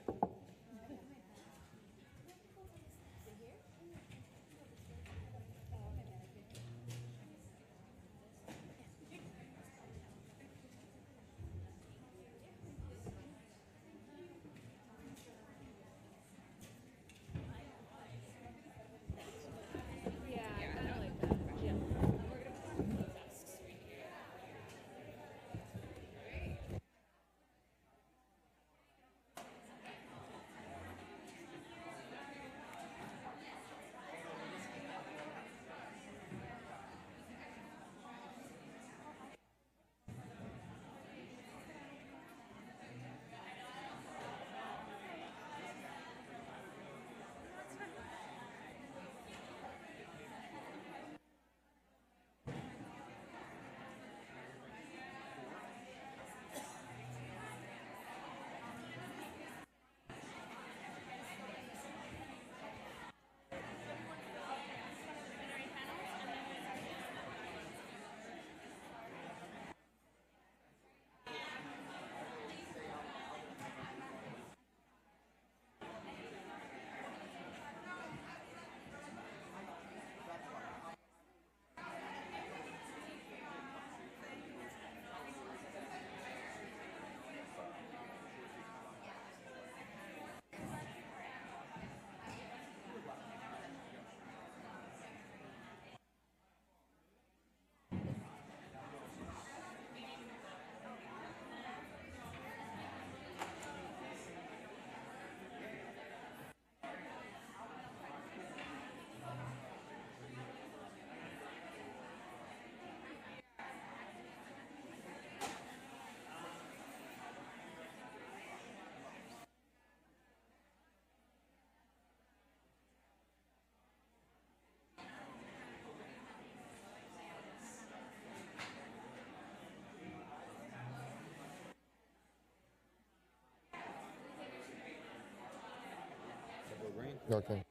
Speaker 9: Okay.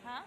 Speaker 1: Huh?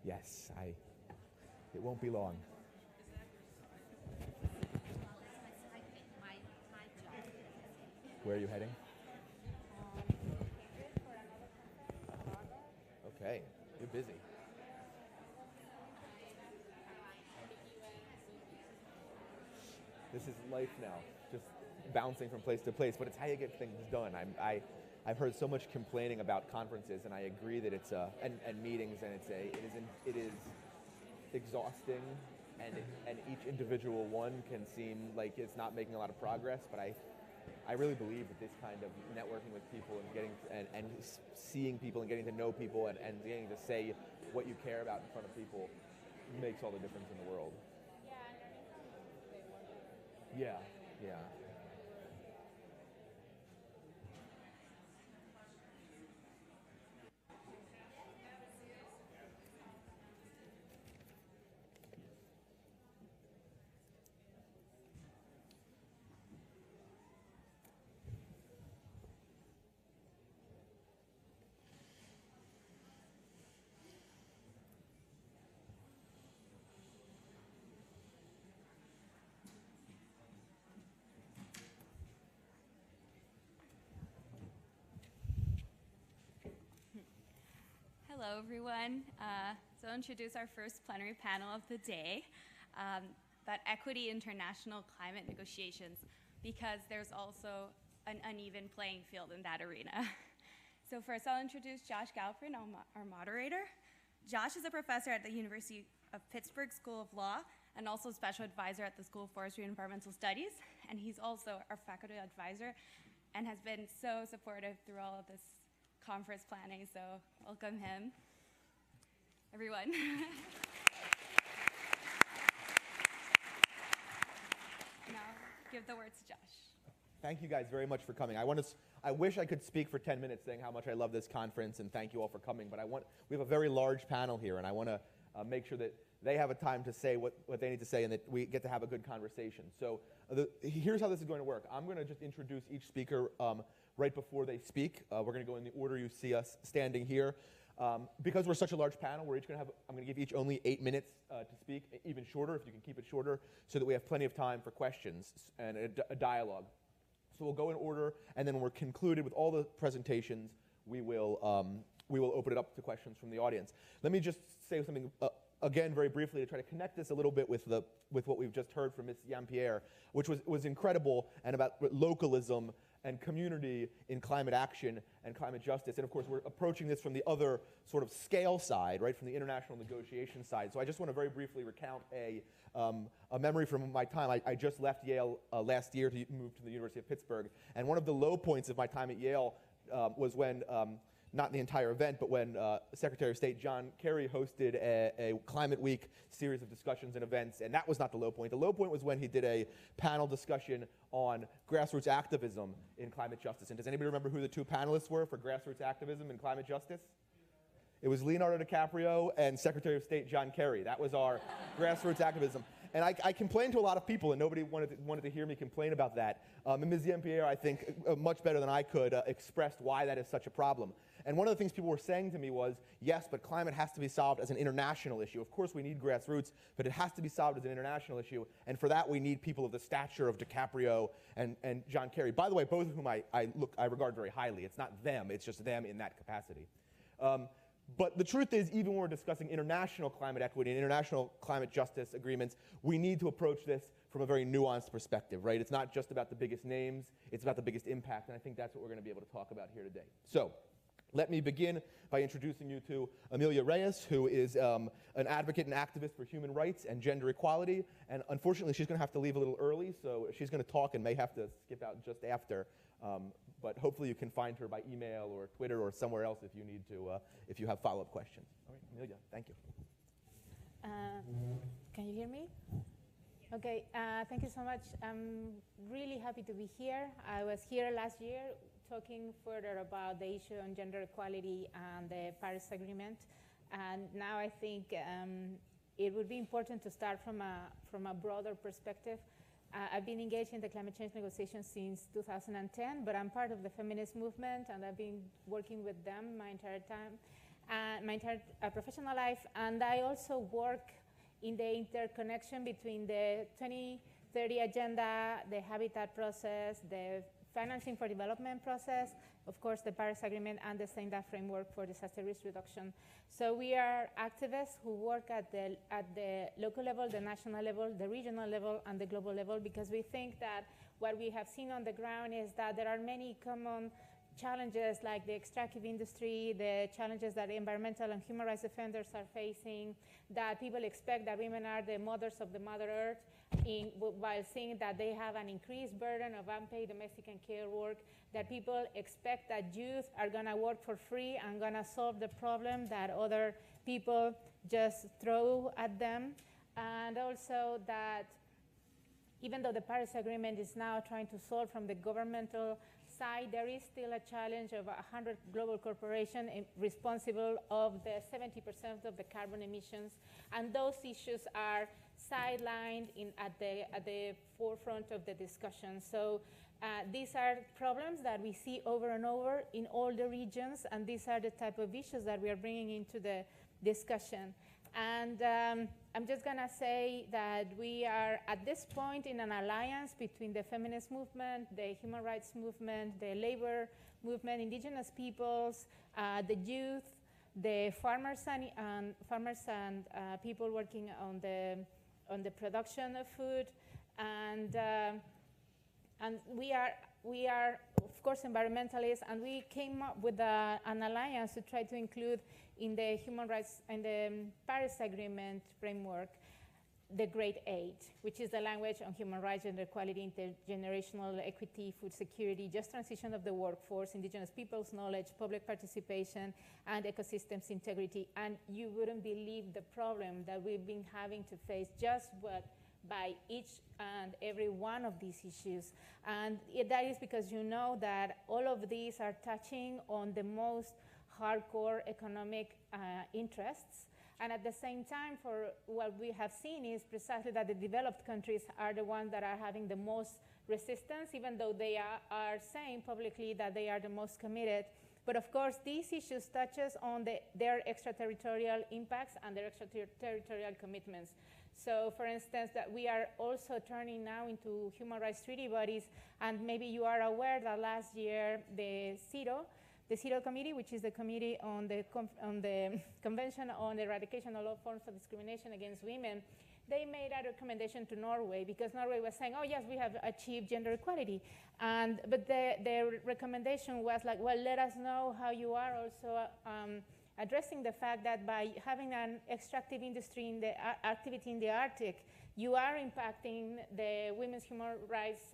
Speaker 10: Yes, it won't be long. Where are you heading? are busy. This is life now, just bouncing from place to place, but it's how you get things done. I've heard so much complaining about conferences, and I agree that it's and meetings, and it is exhausting, and each individual one can seem like it's not making a lot of progress. But I really believe that this kind of networking with people and getting and seeing people and getting to know people and getting to say what you care about in front of people makes all the difference in the world. Yeah, yeah.
Speaker 2: Hello, everyone. So I'll introduce our first plenary panel of the day, about equity international climate negotiations, because there's also an uneven playing field in that arena. So first, I'll introduce Josh Galpin, our moderator. Josh is a professor at the University of Pittsburgh School of Law and also special advisor at the School of Forestry and Environmental Studies, and he's also our faculty advisor and has been so supportive through all of this conference planning, so welcome him. Everyone. Now, give the word to Josh.
Speaker 10: Thank you guys very much for coming. I wish I could speak for 10 minutes saying how much I love this conference and thank you all for coming, but we have a very large panel here, and I want to make sure that they have a time to say what they need to say and that we get to have a good conversation. So here's how this is going to work. I'm going to just introduce each speaker right before they speak. We're going to go in the order you see us standing here. Because we're such a large panel, I'm going to give each only 8 minutes to speak, even shorter if you can keep it shorter, so that we have plenty of time for questions and a dialogue. So we'll go in order, and then when we're concluded with all the presentations, we will open it up to questions from the audience. Let me just say something again very briefly to try to connect this a little bit with what we've just heard from Ms. Yampierre, which was incredible, and about localism and community in climate action and climate justice. And of course, we're approaching this from the other sort of scale side, right, from the international negotiation side. So I just want to very briefly recount a memory from my time. I just left Yale last year to move to the University of Pittsburgh. And one of the low points of my time at Yale was when, not the entire event, but when Secretary of State John Kerry hosted a Climate Week series of discussions and events, and that was not the low point. The low point was when he did a panel discussion on grassroots activism in climate justice. And does anybody remember who the two panelists were for grassroots activism in climate justice? It was Leonardo DiCaprio and Secretary of State John Kerry. That was our grassroots activism. And I complained to a lot of people, and nobody wanted to hear me complain about that. And Ms. Yampierre, I think, much better than I could, expressed why that is such a problem. And one of the things people were saying to me was, yes, but climate has to be solved as an international issue. Of course, we need grassroots, but it has to be solved as an international issue. And for that, we need people of the stature of DiCaprio and John Kerry. By the way, both of whom I regard very highly. It's not them, it's just them in that capacity. But the truth is, even when we're discussing international climate equity and international climate justice agreements, we need to approach this from a very nuanced perspective, right? It's not just about the biggest names, it's about the biggest impact, and I think that's what we're going to be able to talk about here today. So, let me begin by introducing you to Amelia Reyes, who is an advocate and activist for human rights and gender equality, and unfortunately she's going to have to leave a little early, so she's going to talk and may have to skip out just after. But hopefully you can find her by email or Twitter or somewhere else if you need to, if you have follow-up questions. All right, Amelia, thank you.
Speaker 9: Can you hear me? Okay, thank you so much. I'm really happy to be here. I was here last year talking further about the issue on gender equality and the Paris Agreement. And now I think it would be important to start from a broader perspective. I've been engaged in the climate change negotiations since 2010, but I'm part of the feminist movement, and I've been working with them my entire time, my entire professional life. And I also work in the interconnection between the 2030 agenda, the habitat process, the financing for development process, of course, the Paris Agreement, and the SENDA framework for disaster risk reduction. So we are activists who work at the local level, the national level, the regional level, and the global level, because we think that what we have seen on the ground is that there are many common challenges like the extractive industry, the challenges that environmental and human rights defenders are facing, that people expect that women are the mothers of the Mother Earth, while seeing that they have an increased burden of unpaid domestic and care work, that people expect that youth are going to work for free and going to solve the problem that other people just throw at them, and also that even though the Paris Agreement is now trying to solve from the governmental side, there is still a challenge of 100 global corporations responsible of the 70% of the carbon emissions, and those issues are sidelined at the forefront of the discussion. So these are problems that we see over and over in all the regions, and these are the type of issues that we are bringing into the discussion. And I'm just going to say that we are at this point in an alliance between the feminist movement, the human rights movement, the labor movement, indigenous peoples, the youth, the farmers and people working on the production of food, and we are of course environmentalists, and we came up with an alliance to try to include in the human rights and the Paris Agreement framework the Great 8, which is the language on human rights, gender equality, intergenerational equity, food security, just transition of the workforce, indigenous peoples' knowledge, public participation, and ecosystems integrity. And you wouldn't believe the problem that we've been having to face just by each and every one of these issues. And that is because you know that all of these are touching on the most hardcore economic interests. And at the same time, for what we have seen is precisely that the developed countries are the ones that are having the most resistance, even though they are saying publicly that they are the most committed. But of course, these issues touches on their extraterritorial impacts and their extraterritorial commitments. So for instance, that we are also turning now into human rights treaty bodies, and maybe you are aware that last year the CEDAW Committee, which is the Committee on the Convention on the Eradication of All Forms of Discrimination Against Women, they made a recommendation to Norway, because Norway was saying, oh yes, we have achieved gender equality. But their recommendation was like, well, let us know how you are also addressing the fact that by having an extractive industry in the activity in the Arctic, you are impacting the women's human rights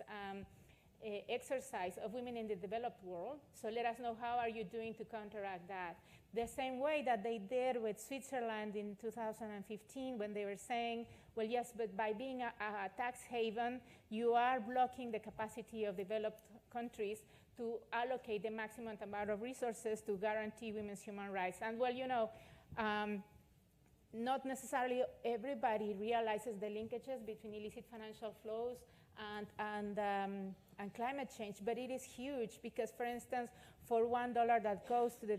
Speaker 9: exercise of women in the developed world. So let us know how are you doing to counteract that. The same way that they did with Switzerland in 2015, when they were saying, well, yes, but by being a tax haven, you are blocking the capacity of developed countries to allocate the maximum amount of resources to guarantee women's human rights. And well, you know, not necessarily everybody realizes the linkages between illicit financial flows and climate change, but it is huge because, for instance, for $1 that goes to the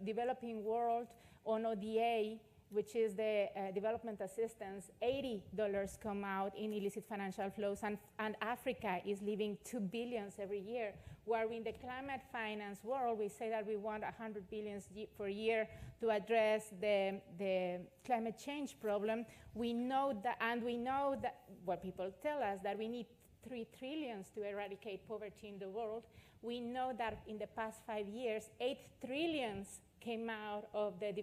Speaker 9: developing world on ODA, which is the development assistance, $80 come out in illicit financial flows, and Africa is leaving $2 billion every year. Where in the climate finance world, we say that we want 100 billion per year to address the climate change problem. We know that, and we know that what people tell us, that we need 3 trillion to eradicate poverty in the world. We know that in the past 5 years, 8 trillion came out of the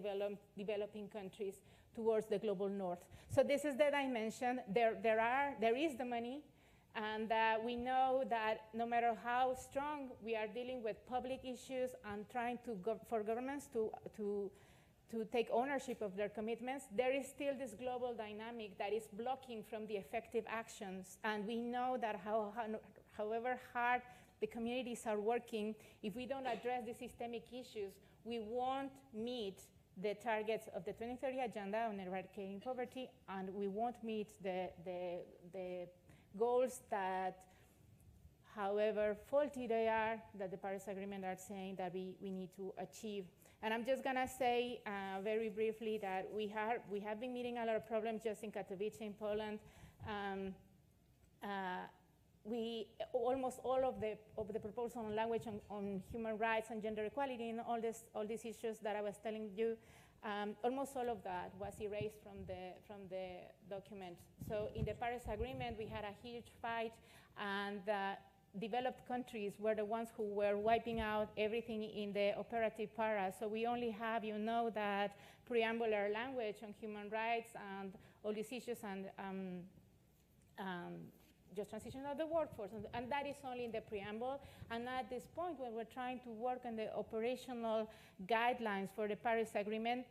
Speaker 9: developing countries towards the global north. So this is the dimension. There is the money, and we know that no matter how strong we are dealing with public issues and trying for governments to take ownership of their commitments, there is still this global dynamic that is blocking from the effective actions. And we know that however hard the communities are working, if we don't address the systemic issues, we won't meet the targets of the 2030 Agenda on eradicating poverty, and we won't meet the goals that, however faulty they are, that the Paris Agreement are saying that we need to achieve. And I'm just gonna say very briefly that we have been meeting a lot of problems just in Katowice in Poland. almost all of the proposal on language on human rights and gender equality and all these issues that I was telling you, almost all of that was erased from the document. So in the Paris Agreement, we had a huge fight, and developed countries were the ones who were wiping out everything in the operative para. So we only have, that preambular language on human rights and all these issues and just transition of the workforce. And that is only in the preamble. And at this point, when we're trying to work on the operational guidelines for the Paris Agreement,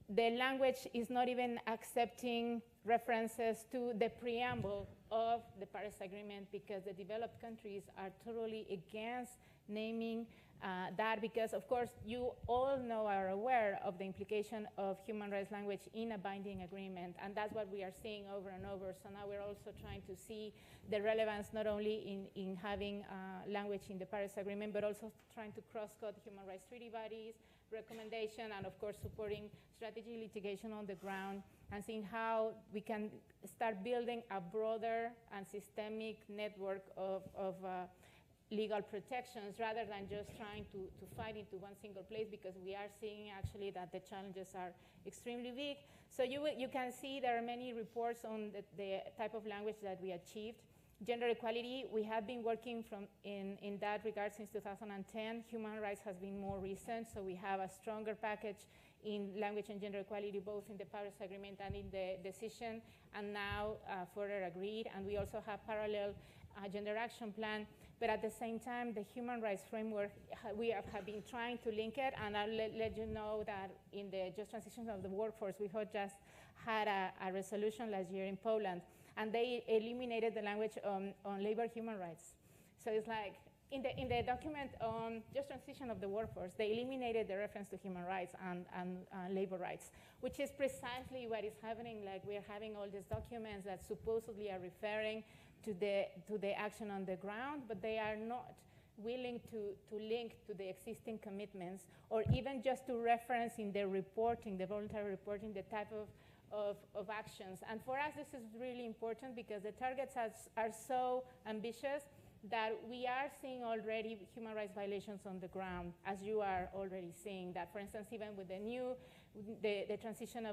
Speaker 9: the language is not even accepting references to the preamble of the Paris Agreement, because the developed countries are totally against naming that, because of course you all are aware of the implication of human rights language in a binding agreement, and that's what we are seeing over and over. So now we're also trying to see the relevance not only in having language in the Paris Agreement, but also trying to cross-cut human rights treaty bodies, recommendation, and of course supporting strategy litigation on the ground, and seeing how we can start building a broader and systemic network of legal protections, rather than just trying to fight into one single place, because we are seeing actually that the challenges are extremely big. So you can see there are many reports on the type of language that we achieved. Gender equality, we have been working in that regard since 2010. Human rights has been more recent, so we have a stronger package in language and gender equality, both in the Paris Agreement and in the decision, and now further agreed. And we also have parallel gender action plan. But at the same time, the human rights framework, we have been trying to link it, and I'll let you know that in the just transition of the workforce, we just had a resolution last year in Poland, and they eliminated the language on labor human rights. So it's like, in the document on just transition of the workforce, they eliminated the reference to human rights and labor rights, which is precisely what is happening. Like, we are having all these documents that supposedly are referring to the action on the ground, but they are not willing to link to the existing commitments, or even just to reference in the reporting, the voluntary reporting, the type of actions. And for us, this is really important, because the targets are so ambitious that we are seeing already human rights violations on the ground, as you are already seeing that. For instance, even with the transition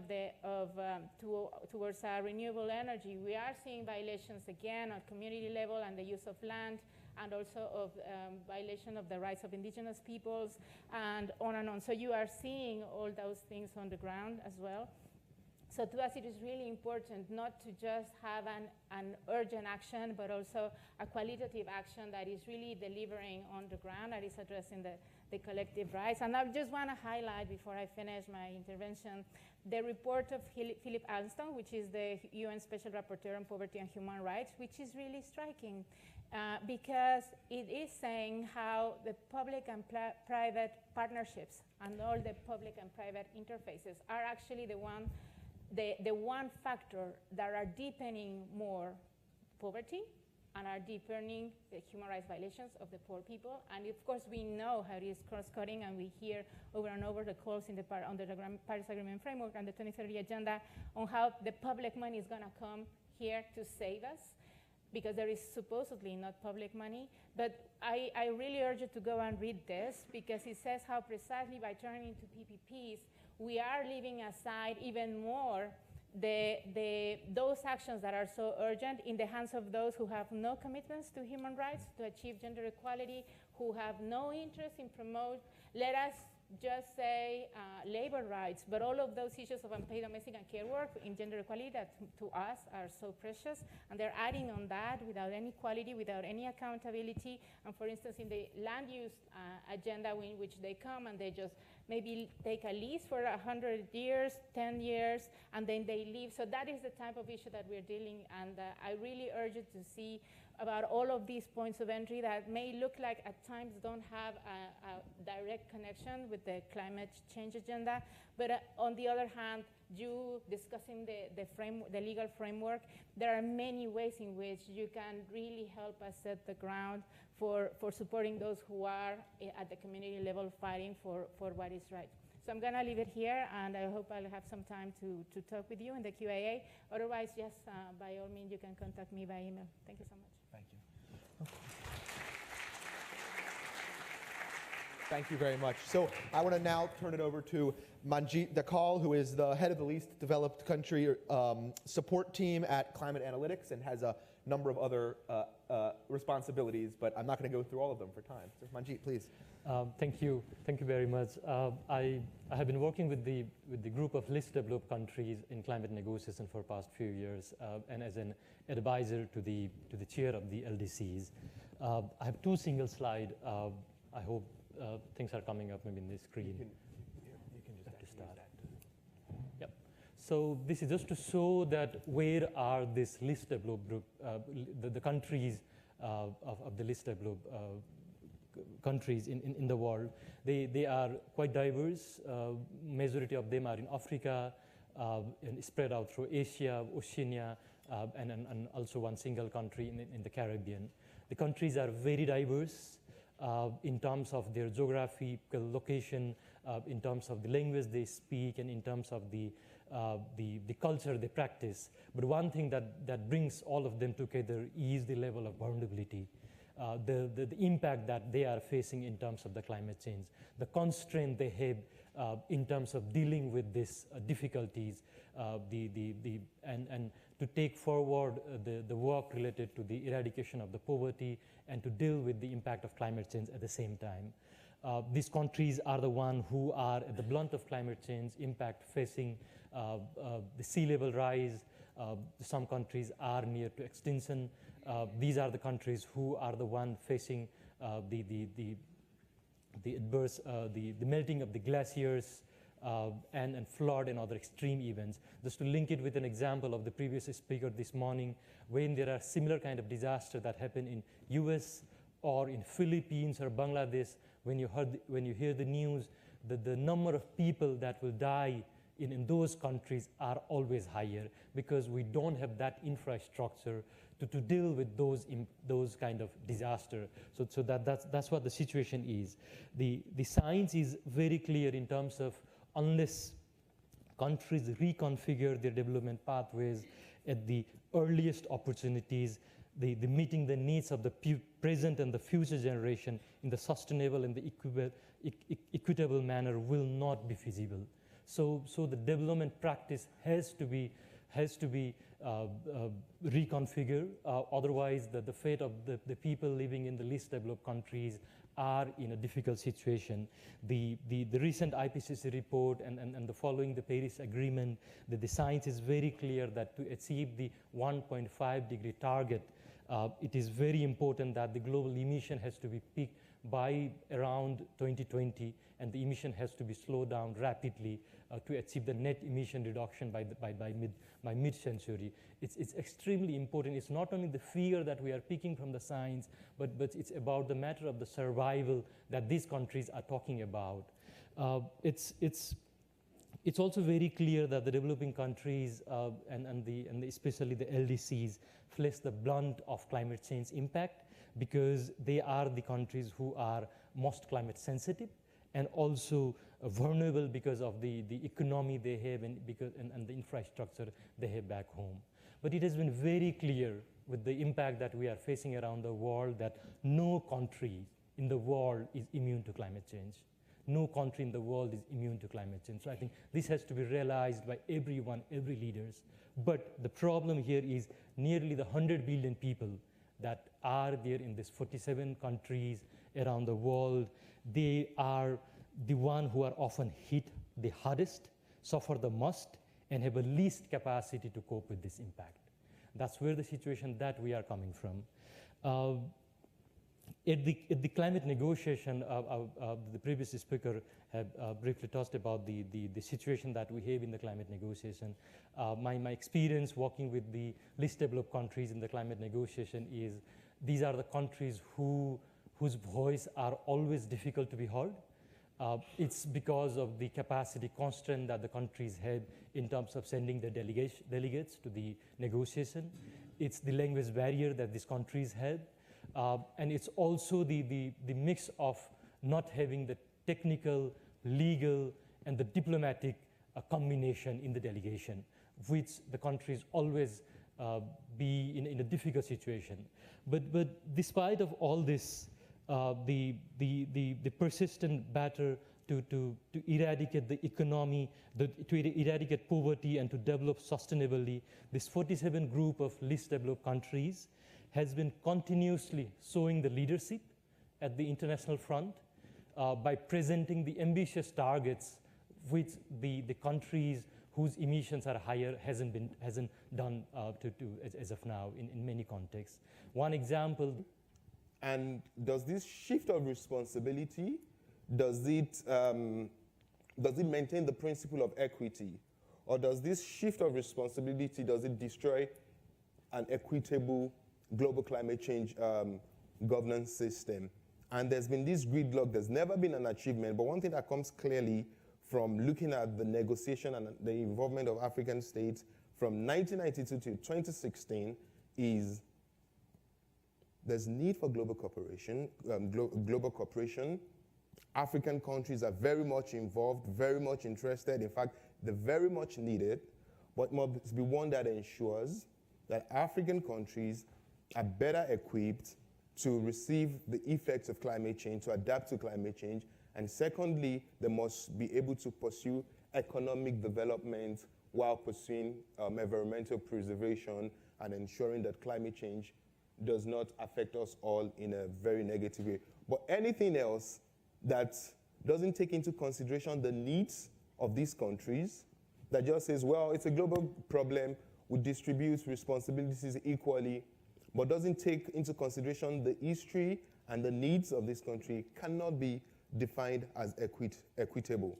Speaker 9: towards renewable energy, we are seeing violations again at community level, and the use of land, and also of violation of the rights of indigenous peoples, and on and on. So you are seeing all those things on the ground as well. So to us, it is really important not to just have an urgent action, but also a qualitative action that is really delivering on the ground, that is addressing the collective rights. And I just want to highlight, before I finish my intervention, the report of Philip Alston, which is the UN Special Rapporteur on Poverty and Human Rights, which is really striking, because it is saying how the public and private partnerships and all the public and private interfaces are actually the one factor that are deepening more poverty and are deepening the human rights violations of the poor people. And of course, we know how it is cross-cutting, and we hear over and over the calls on the Paris Agreement framework and the 2030 agenda on how the public money is going to come here to save us, because there is supposedly not public money. But I really urge you to go and read this, because it says how precisely by turning to PPPs, we are leaving aside even more those actions that are so urgent in the hands of those who have no commitments to human rights, to achieve gender equality, who have no interest in promote, let us just say labor rights, but all of those issues of unpaid domestic and care work in gender equality that to us are so precious, and they're adding on that without any quality, without any accountability. And for instance, in the land use agenda, in which they come and they just maybe take a lease for 100 years, 10 years, and then they leave. So that is the type of issue that we're dealing, and I really urge you to see about all of these points of entry that may look like at times don't have a direct connection with the climate change agenda, but on the other hand, you discussing the legal framework, there are many ways in which you can really help us set the ground for supporting those who are at the community level fighting for what is right. So I'm going to leave it here, and I hope I'll have some time to talk with you in the Q&A. Otherwise, yes, by all means, you can contact me by email. Thank you so much.
Speaker 10: Thank you. Okay. Thank you very much. So I want to now turn it over to Manjit Dakal, who is the head of the least developed country support team at Climate Analytics and has a number of other responsibilities, but I'm not going to go through all of them for time. So Manjit, please.
Speaker 11: Thank you very much. I have been working with the group of least developed countries in climate negotiation for past few years, and as an advisor to the chair of the LDCs. I have two single slides. I hope things are coming up maybe in the screen.
Speaker 10: You can just have to start.
Speaker 11: Yep. So this is just to show that where are this least developed group, the countries of the least developed countries in the world. They are quite diverse. Majority of them are in Africa, and spread out through Asia, Oceania, and also one single country in the Caribbean. The countries are very diverse in terms of their geographical location, in terms of the language they speak, and in terms of the culture they practice. But one thing that brings all of them together is the level of vulnerability. The impact that they are facing in terms of the climate change, the constraint they have in terms of dealing with these difficulties, and to take forward the work related to the eradication of the poverty and to deal with the impact of climate change at the same time. These countries are the ones who are at the blunt of climate change impact, facing the sea level rise. Some countries are near to extinction. These are the countries who are the one facing the adverse, the melting of the glaciers, and flood and other extreme events. Just to link it with an example of the previous speaker this morning, when there are similar kind of disasters that happen in US or in Philippines or Bangladesh, when you hear the news, the number of people that will die in those countries are always higher, because we don't have that infrastructure to deal with those kind of disaster. So that's what the situation is. The science is very clear in terms of, unless countries reconfigure their development pathways at the earliest opportunities, the meeting the needs of the present and the future generation in the sustainable and the equitable manner will not be feasible. So the development practice has to be reconfigured. Otherwise, the fate of the people living in the least developed countries are in a difficult situation. The recent IPCC report and the following the Paris Agreement, the science is very clear that to achieve the 1.5 degree target, it is very important that the global emission has to be peaked by around 2020, and the emission has to be slowed down rapidly to achieve the net emission reduction by mid-century. It's extremely important. It's not only the fear that we are picking from the science, but it's about the matter of the survival that these countries are talking about. It's also very clear that the developing countries and especially the LDCs face the blunt of climate change impact, because they are the countries who are most climate sensitive and also vulnerable because of the economy they have and the infrastructure they have back home. But it has been very clear with the impact that we are facing around the world that no country in the world is immune to climate change. No country in the world is immune to climate change. So I think this has to be realized by everyone, every leaders. But the problem here is nearly the 100 billion people that are there in these 47 countries around the world. They are the one who are often hit the hardest, suffer the most, and have the least capacity to cope with this impact. That's where the situation that we are coming from. At the climate negotiation, the previous speaker had briefly touched about the situation that we have in the climate negotiation. My experience working with the least developed countries in the climate negotiation is these are the countries whose voice are always difficult to be heard. It's because of the capacity constraint that the countries have in terms of sending their delegates to the negotiation. It's the language barrier that these countries have. And it's also the mix of not having the technical, legal, and the diplomatic combination in the delegation, which the countries always be in a difficult situation. But despite of all this, the persistent battle to eradicate the economy, to eradicate poverty and to develop sustainably, this 47 group of least developed countries has been continuously showing the leadership at the international front by presenting the ambitious targets which the countries whose emissions are higher hasn't done as of now in many contexts. One example.
Speaker 12: And does this shift of responsibility, does it maintain the principle of equity? Or does this shift of responsibility, does it destroy an equitable global climate change governance system? And there's been this gridlock. There's never been an achievement. But one thing that comes clearly from looking at the negotiation and the involvement of African states from 1992 to 2016 is there's need for global cooperation. African countries are very much involved, very much interested. In fact, they're very much needed. But must be one that ensures that African countries are better equipped to receive the effects of climate change, to adapt to climate change. And secondly, they must be able to pursue economic development while pursuing environmental preservation and ensuring that climate change does not affect us all in a very negative way. But anything else that doesn't take into consideration the needs of these countries, that just says, well, it's a global problem, we distribute responsibilities equally, but doesn't take into consideration the history and the needs of this country, cannot be defined as equitable.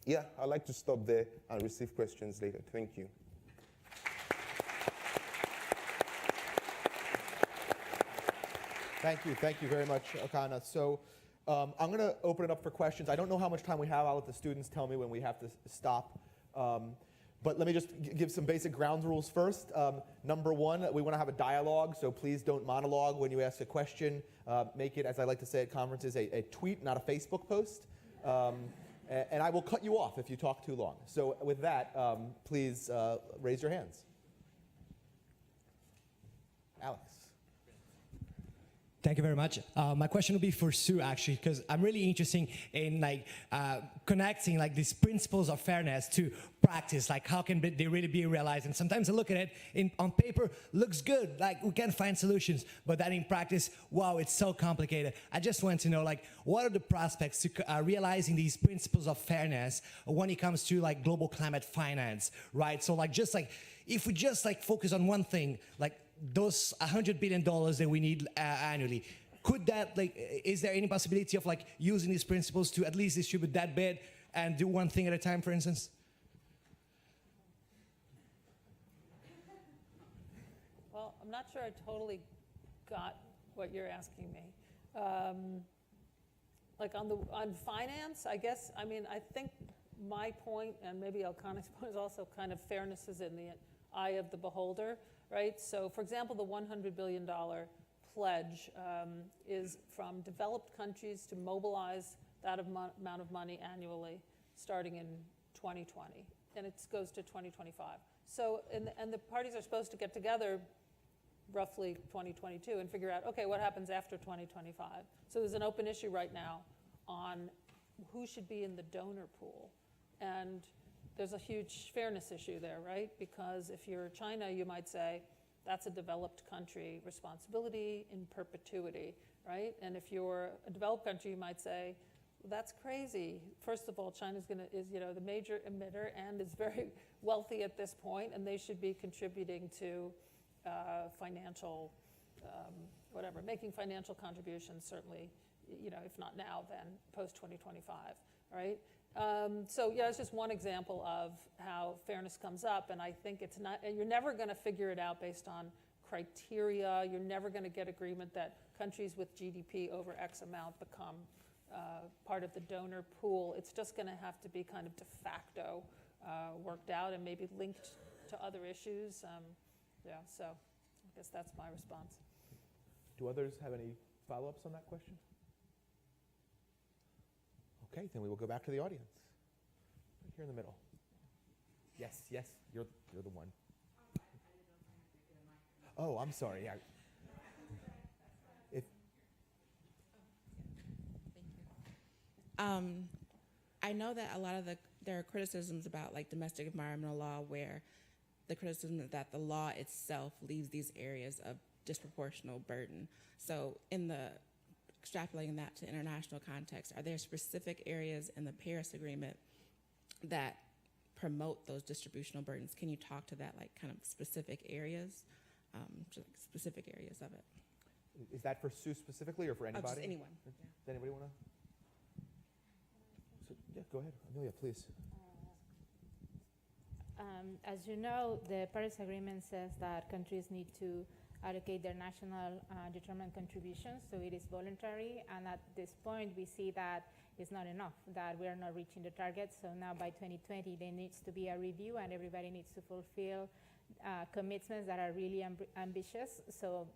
Speaker 12: Yeah, I'd like to stop there and receive questions later. Thank you.
Speaker 10: Thank you very much, Okana. So I'm going to open it up for questions. I don't know how much time we have. I'll let the students tell me when we have to stop. But let me just give some basic ground rules first. Number one, we want to have a dialogue, so please don't monologue when you ask a question. Make it, as I like to say at conferences, a tweet, not a Facebook post. And I will cut you off if you talk too long. So with that, please raise your hands. Alex.
Speaker 13: Thank you very much. My question will be for Sue, actually, because I'm really interested in connecting these principles of fairness to practice. Like, how can they really be realized? And sometimes I look at it on paper, looks good. Like, we can find solutions, but then in practice, wow, it's so complicated. I just want to know, what are the prospects to realizing these principles of fairness when it comes to global climate finance, right? So if we just focus on one thing, those $100 billion that we need annually, could that, is there any possibility of using these principles to at least distribute that bit and do one thing at a time, for instance?
Speaker 14: Well, I'm not sure I totally got what you're asking me. On finance, I guess, I think my point, and maybe Elkanah's point, is also kind of fairness is in the eye of the beholder. Right? So, for example, the $100 billion pledge is from developed countries to mobilize that amount of money annually starting in 2020, and it goes to 2025. So, and the parties are supposed to get together roughly 2022 and figure out, okay, what happens after 2025? So there's an open issue right now on who should be in the donor pool. And there's a huge fairness issue there, right? Because if you're China, you might say, that's a developed country responsibility in perpetuity, right? And if you're a developed country, you might say, well, that's crazy. First of all, China's is the major emitter and is very wealthy at this point, and they should be contributing to financial, making financial contributions, certainly, if not now, then post-2025, right? So yeah, it's just one example of how fairness comes up, and I think it's not, and you're never going to figure it out based on criteria. You're never going to get agreement that countries with GDP over X amount become part of the donor pool. It's just going to have to be kind of de facto worked out and maybe linked to other issues. Yeah, so I guess that's my response.
Speaker 10: Do others have any follow-ups on that question? Okay, then we will go back to the audience. Right here in the middle. Yes, you're the one. Oh, I'm sorry. Yeah.
Speaker 15: I know that a lot of there are criticisms about like domestic environmental law where the criticism is that the law itself leaves these areas of disproportional burden. So in the extrapolating that to international context, are there specific areas in the Paris Agreement that promote those distributional burdens? Can you talk to that, like kind of specific areas, just like specific areas of it?
Speaker 10: Is that for Sue specifically or for anybody?
Speaker 15: Just anyone.
Speaker 10: Does anybody want to? Yeah, go ahead. Amelia, please.
Speaker 9: As you know, the Paris Agreement says that countries need to allocate their national determined contributions, so it is voluntary, and at this point we see that it's not enough, that we are not reaching the targets. So now by 2020 there needs to be a review and everybody needs to fulfill commitments that are really ambitious. So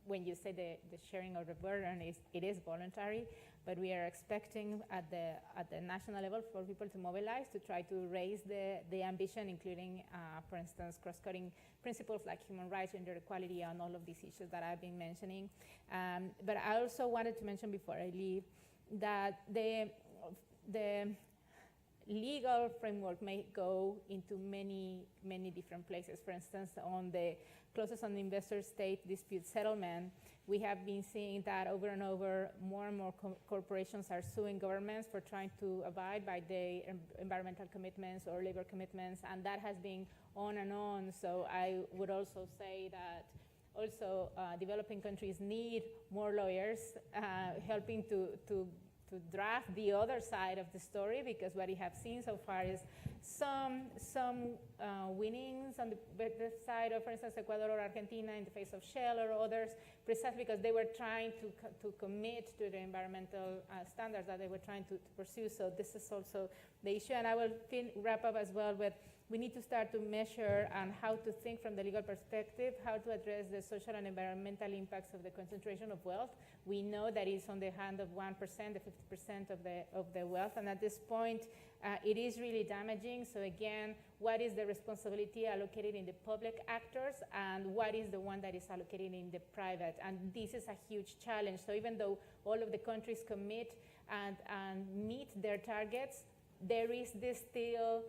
Speaker 9: when you say the sharing of the burden, it is voluntary, but we are expecting at the national level for people to mobilize to try to raise the ambition, including, for instance, cross-cutting principles like human rights, gender equality, and all of these issues that I've been mentioning. But I also wanted to mention before I leave that the legal framework may go into many, many different places. For instance, on the clauses on the investor-state dispute settlement, we have been seeing that over and over, more and more corporations are suing governments for trying to abide by the environmental commitments or labor commitments, and that has been on and on. So I would also say that also developing countries need more lawyers helping to draft the other side of the story, because what we have seen so far is some winnings on the better side of, for instance, Ecuador or Argentina in the face of Shell or others, precisely because they were trying to commit to the environmental standards that they were trying to pursue. So this is also the issue. And I will wrap up as well with, we need to start to measure and how to think from the legal perspective, how to address the social and environmental impacts of the concentration of wealth. We know that it's on the hand of 1%, the 50% of the wealth, and at this point, it is really damaging. So again, what is the responsibility allocated in the public actors, and what is the one that is allocated in the private? And this is a huge challenge. So even though all of the countries commit and meet their targets, there is this still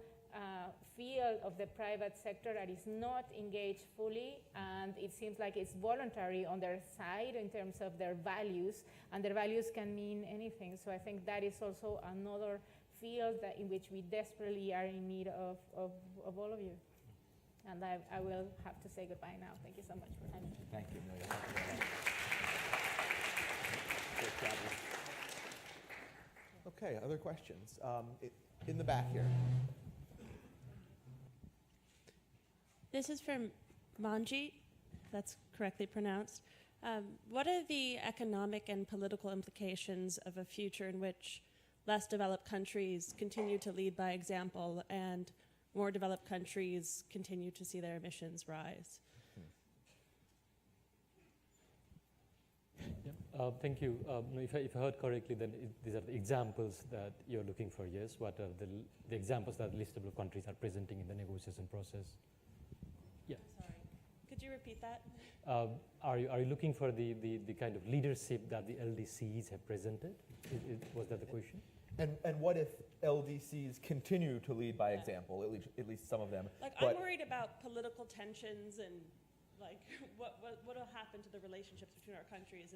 Speaker 9: field of the private sector that is not engaged fully, and it seems like it's voluntary on their side in terms of their values, and their values can mean anything. So I think that is also another field in which we desperately are in need of all of you. And I will have to say goodbye now. Thank you so much for having me.
Speaker 10: Thank you, Amelia. Okay, other questions? In the back here.
Speaker 16: This is from Manji, if that's correctly pronounced. What are the economic and political implications of a future in which less developed countries continue to lead by example and more developed countries continue to see their emissions rise?
Speaker 11: Yeah. Thank you. If I heard correctly, then these are the examples that you're looking for, yes? What are the examples that least developed countries are presenting in the negotiation process? Yeah.
Speaker 16: Sorry. Could you repeat that?
Speaker 11: Are you looking for the kind of leadership that the LDCs have presented? Was that the question?
Speaker 10: And what if LDCs continue to lead by example, at least some of them?
Speaker 16: Like, I'm worried about political tensions and like what will happen to the relationships between our countries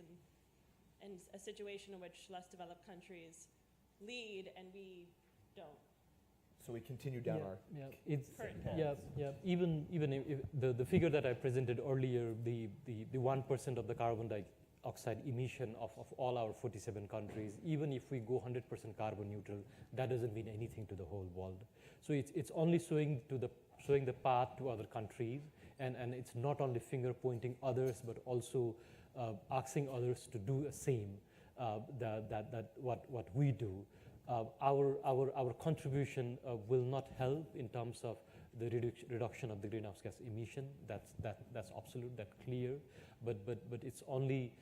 Speaker 16: and a situation in which less developed countries lead and we don't.
Speaker 10: So we continue down our
Speaker 11: current path. Even if the figure that I presented earlier, the 1% of the carbon dioxide emission of all our 47 countries, even if we go 100% carbon neutral, that doesn't mean anything to the whole world. So it's only showing the path to other countries, and it's not only finger pointing others, but also asking others to do the same. What we do. Our contribution will not help in terms of the reduction of the greenhouse gas emission. That's absolute, that's clear. But it's only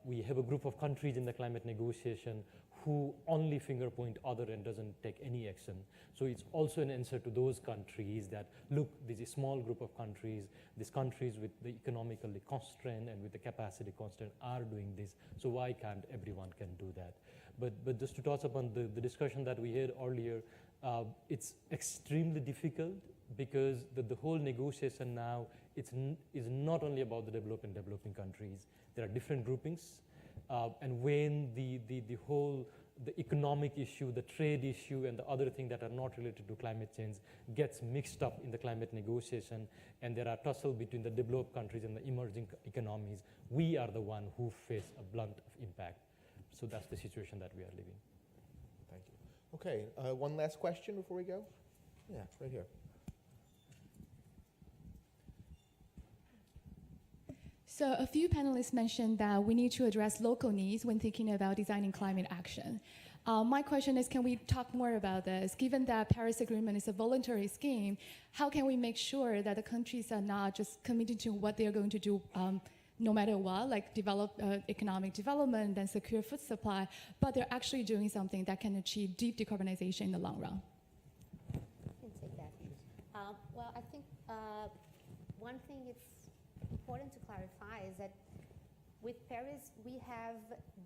Speaker 11: we have a group of countries in the climate negotiation who only finger point other and doesn't take any action. So it's also an answer to those countries that, look, there's a small group of countries, these countries with the economically constraint and with the capacity constraint are doing this, so why can't everyone can do that? But just to touch upon the discussion that we had earlier, it's extremely difficult because the whole negotiation now is not only about the developing countries. There are different groupings, and when the economic issue, the trade issue, and the other things that are not related to climate change gets mixed up in the climate negotiation, and there are tussle between the developed countries and the emerging economies, we are the one who face a blunt of impact. So that's the situation that we are living.
Speaker 10: Thank you. Okay, one last question before we go. Yeah, right here.
Speaker 17: So a few panelists mentioned that we need to address local needs when thinking about designing climate action. My question is, can we talk more about this? Given that Paris Agreement is a voluntary scheme, how can we make sure that the countries are not just committing to what they're going to do no matter what, like develop economic development and secure food supply, but they're actually doing something that can achieve deep decarbonization in the long run?
Speaker 18: I can take that. Well, I think one thing it's important to clarify is that with Paris, we have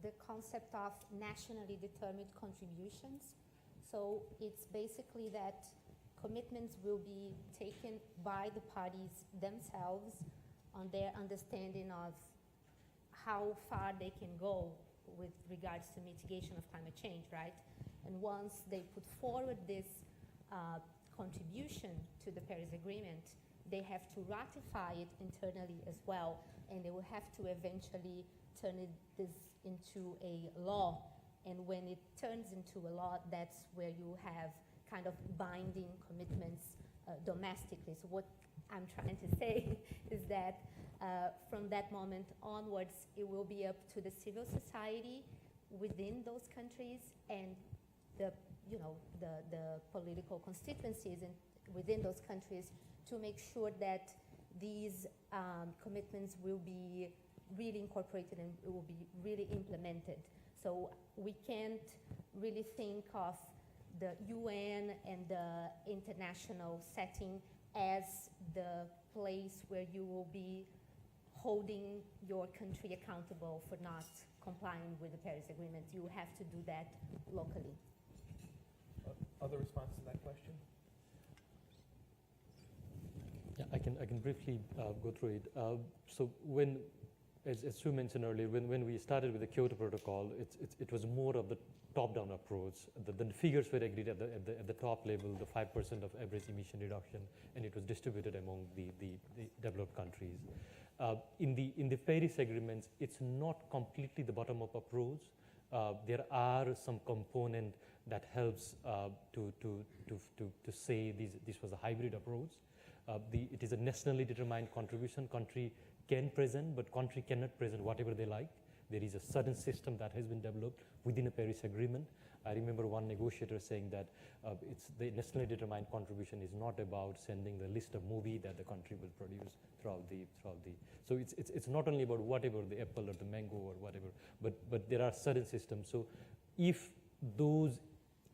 Speaker 18: the concept of nationally determined contributions. So it's basically that commitments will be taken by the parties themselves on their understanding of how far they can go with regards to mitigation of climate change, right? And once they put forward this contribution to the Paris Agreement, they have to ratify it internally as well, and they will have to eventually turn this into a law. And when it turns into a law, that's where you have kind of binding commitments domestically. So what I'm trying to say is that from that moment onwards, it will be up to the civil society within those countries and the political constituencies within those countries to make sure that these commitments will be really incorporated and it will be really implemented. So we can't really think of the UN and the international setting as the place where you will be holding your country accountable for not complying with the Paris Agreement. You have to do that locally.
Speaker 10: Other response to that question?
Speaker 11: Yeah, I can briefly go through it. So when, as Sue mentioned earlier, when we started with the Kyoto Protocol, it was more of the top-down approach. The figures were agreed at the top level, the 5% of average emission reduction, and it was distributed among the developed countries. In the Paris agreements, it's not completely the bottom-up approach. There are some component that helps to say this was a hybrid approach. It is a nationally determined contribution. Country can present, but country cannot present whatever they like. There is a certain system that has been developed within a Paris Agreement. I remember one negotiator saying that it's the nationally determined contribution is not about sending the list of movie that the country will produce throughout the. So it's not only about whatever the apple or the mango or whatever, but there are certain systems. So if those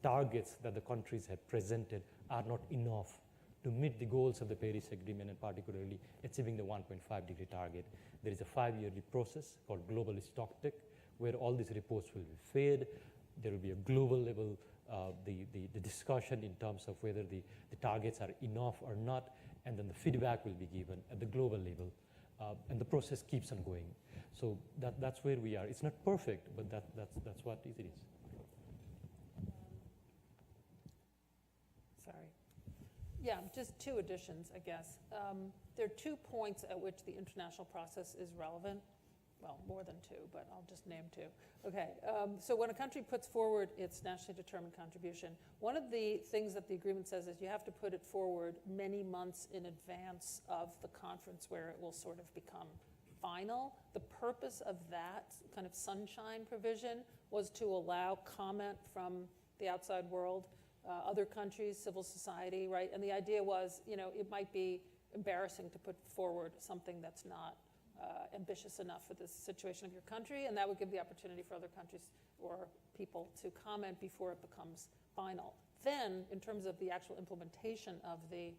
Speaker 11: targets that the countries have presented are not enough to meet the goals of the Paris Agreement and particularly achieving the 1.5 degree target, there is a 5-yearly process called Global Stocktake where all these reports will be fed. There will be a global level, the discussion in terms of whether the targets are enough or not, and then the feedback will be given at the global level. And the process keeps on going. So that's where we are. It's not perfect, but that's what it is.
Speaker 14: Sorry. Yeah, just two additions, I guess. There are 2 points at which the international process is relevant. Well, more than 2, but I'll just name 2. Okay, so when a country puts forward its nationally determined contribution, one of the things that the agreement says is you have to put it forward many months in advance of the conference where it will sort of become final. The purpose of that kind of sunshine provision was to allow comment from the outside world, other countries, civil society, right? And the idea was, it might be embarrassing to put forward something that's not ambitious enough for the situation of your country, and that would give the opportunity for other countries or people to comment before it becomes final. Then, in terms of the actual implementation of the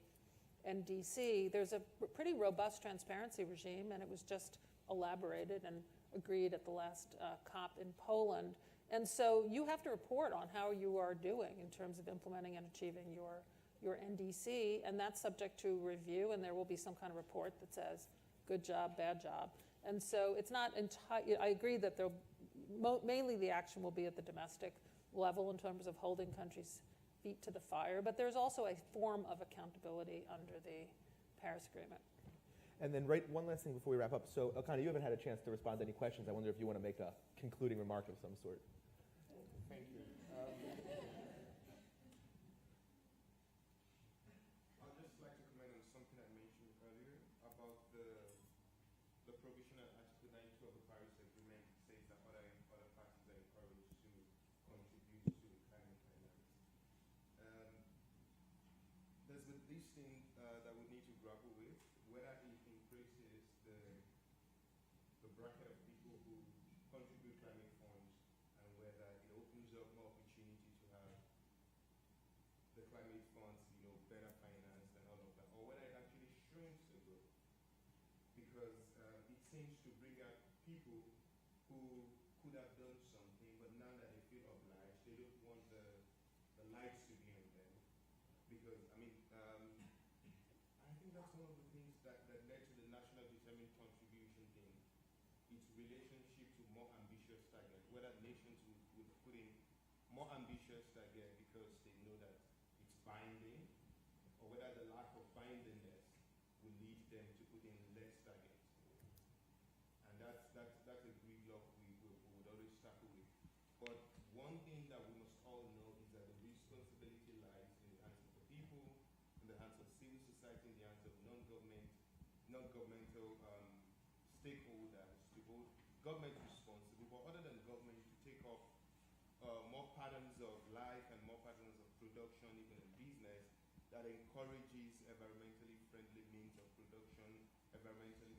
Speaker 14: NDC, there's a pretty robust transparency regime, and it was just elaborated and agreed at the last COP in Poland. And so you have to report on how you are doing in terms of implementing and achieving your NDC, and that's subject to review, and there will be some kind of report that says, good job, bad job. And so it's not I agree that mainly the action will be at the domestic level in terms of holding countries' feet to the fire, but there's also a form of accountability under the Paris Agreement.
Speaker 10: And then one last thing before we wrap up. So Elkanah, you haven't had a chance to respond to any questions. I wonder if you want to make a concluding remark of some sort.
Speaker 12: Thank you. I'd just like to comment on something I mentioned earlier about the provision of Article 92 of the Paris Agreement says that other parties are encouraged to contribute to climate finance. There's this thing that we need to grapple with, whether it increases the bracket of people who contribute climate funds, and whether it opens up more opportunity to have the climate funds, better financed and all of that, or whether it actually shrinks the growth. Because it seems to bring out people who could have done something, but now that they feel obliged, they don't want the lights to be on them. Because, I think that's one of the things that led to the national determined contribution thing. Its relationship to more ambitious targets, whether nations would put in more ambitious targets because they know that it's binding, or whether the lack of bindingness will lead them to put in less targets. And that's a gridlock we would always tackle with. But one thing that we must all know is that the responsibility lies in the hands of the people, in the hands of civil society, in the hands of non-governmental stakeholders to hold government responsible, but other than government, to take up more patterns of life and more patterns of production, even in business, that encourages environmentally friendly means of production, environmentally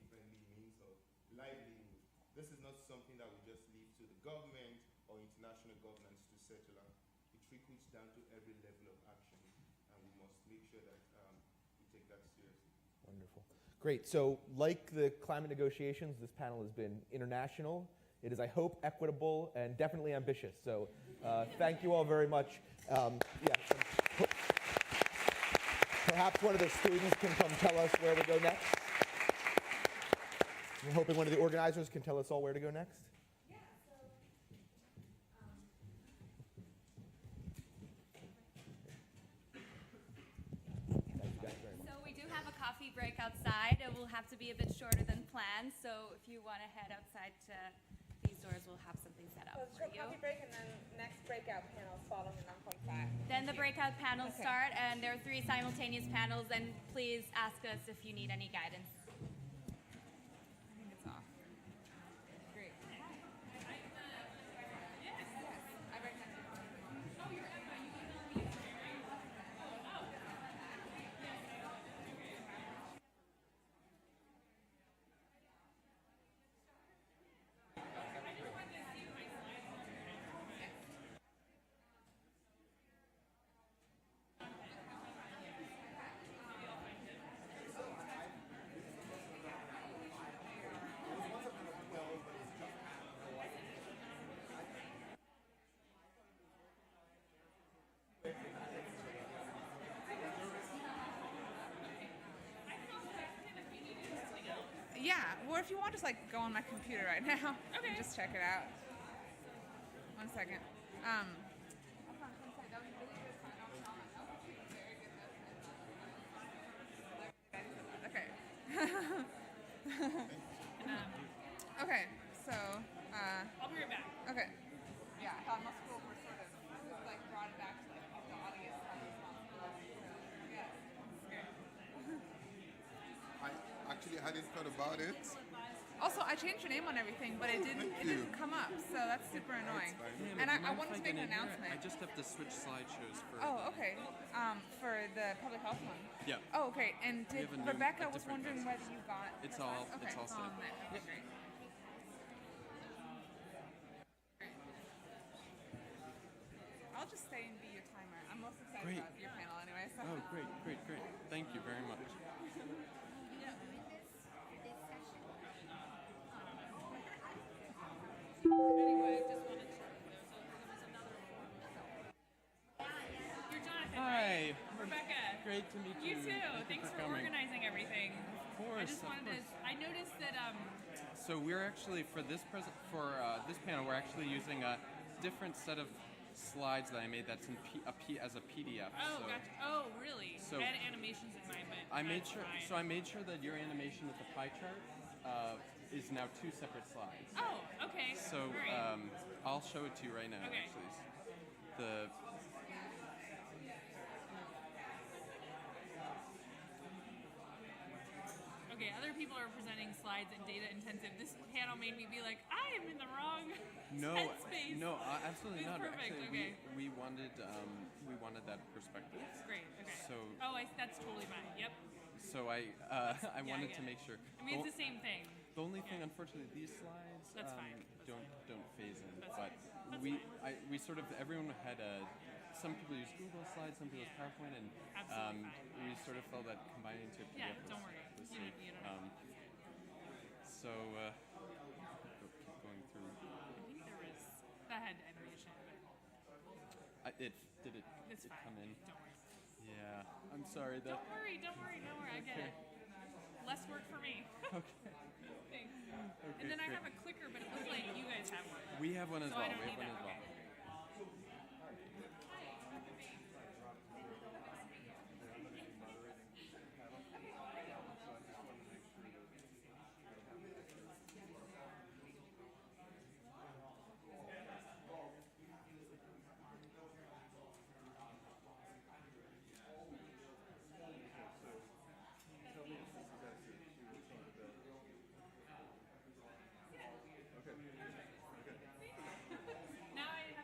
Speaker 12: friendly means of livelihood. This is not something that we just leave to the government or international governance to settle out. It trickles down to every level of action, and we must make sure that we take that seriously.
Speaker 10: Wonderful. Great. So like the climate negotiations, this panel has been international. It is, I hope, equitable and definitely ambitious. So thank you all very much. Perhaps one of the students can come tell us where we go next. We're hoping one of the organizers can tell us all where to go next.
Speaker 2: Break outside. It will have to be a bit shorter than planned, so if you want to head outside to these doors, we'll have something set up for you.
Speaker 19: Coffee break, and then next breakout panels following on point 5.
Speaker 2: Then the breakout panels start, and there are 3 simultaneous panels, and please ask us if you need any guidance.
Speaker 19: I think it's off. Great. Yeah, or if you want, just go on my computer right now. Okay. And just check it out. 1 second. Okay. Okay, so
Speaker 1: I'll be right back.
Speaker 19: Okay. Yeah, I thought most people were sort of brought it back to the audience. Yeah, it's great.
Speaker 12: I actually hadn't thought about it.
Speaker 19: Also, I changed your name on everything, but it didn't come up, so that's super annoying. And I wanted to make an announcement.
Speaker 20: I just have to switch slideshows for.
Speaker 19: Oh, okay. For the public health one.
Speaker 20: Yeah.
Speaker 19: Oh, okay. And
Speaker 20: We
Speaker 19: did
Speaker 20: have a
Speaker 19: Rebecca
Speaker 20: a
Speaker 19: was
Speaker 20: different
Speaker 19: wondering
Speaker 20: message.
Speaker 19: whether you got.
Speaker 20: It's
Speaker 19: her
Speaker 20: all.
Speaker 19: slides? Okay,
Speaker 20: It's all set.
Speaker 19: on there. Okay, great. I'll just stay and be your timer. I'm most excited
Speaker 20: Great.
Speaker 19: about your panel anyway. So.
Speaker 20: Oh, great. Thank you very much.
Speaker 1: You're Jonathan,
Speaker 20: Hi.
Speaker 1: right? Rebecca.
Speaker 20: Great to meet you.
Speaker 1: You too.
Speaker 20: Thank you
Speaker 1: Thanks
Speaker 20: for
Speaker 1: for
Speaker 20: coming.
Speaker 1: organizing everything.
Speaker 20: Of course.
Speaker 1: I just wanted to. I noticed that.
Speaker 20: So we're actually for this this panel, we're actually using a different set of slides that I made. That's in as a PDF.
Speaker 1: Oh,
Speaker 20: so,
Speaker 1: gotcha. Oh, really?
Speaker 20: So
Speaker 1: I had animations in mind, but
Speaker 20: I made
Speaker 1: that's
Speaker 20: sure.
Speaker 1: fine.
Speaker 20: So I made sure that your animation with the pie chart is now 2 separate slides.
Speaker 1: Oh, okay.
Speaker 20: So
Speaker 1: Great.
Speaker 20: I'll show it to you right now.
Speaker 1: Okay.
Speaker 20: Actually, the
Speaker 1: Okay, other people are presenting slides and data intensive. This panel made me be like, I am in the wrong headspace.
Speaker 20: No, absolutely
Speaker 1: It's
Speaker 20: not.
Speaker 1: perfect.
Speaker 20: Actually,
Speaker 1: Okay.
Speaker 20: we wanted that perspective.
Speaker 1: Great. Okay.
Speaker 20: So
Speaker 1: That's totally fine. Yep.
Speaker 20: so I wanted to make sure.
Speaker 1: I mean, it's the same thing.
Speaker 20: The only thing, unfortunately, these slides
Speaker 1: That's fine.
Speaker 20: don't phase in.
Speaker 1: That's
Speaker 20: But
Speaker 1: fine.
Speaker 20: we sort of everyone had some people use Google Slides, some people use PowerPoint, and
Speaker 1: Absolutely fine.
Speaker 20: we sort of felt that combining to
Speaker 1: Yeah,
Speaker 20: PDF
Speaker 1: don't worry.
Speaker 20: was
Speaker 1: You
Speaker 20: safe.
Speaker 1: don't
Speaker 20: So keep going through.
Speaker 1: I think there was that had animation.
Speaker 20: Did it
Speaker 1: It's fine.
Speaker 20: come in?
Speaker 1: Don't worry.
Speaker 20: Yeah, I'm sorry.
Speaker 1: Don't worry. I get
Speaker 20: Okay.
Speaker 1: it. Less work for me.
Speaker 20: Okay.
Speaker 1: Thanks.
Speaker 20: Okay,
Speaker 1: And then I
Speaker 20: great.
Speaker 1: have a clicker, but it looks like you guys have one.
Speaker 20: We have one as
Speaker 1: So
Speaker 20: well.
Speaker 1: I don't
Speaker 20: We have
Speaker 1: need
Speaker 20: one
Speaker 1: that.
Speaker 20: as well.
Speaker 1: Okay. Now I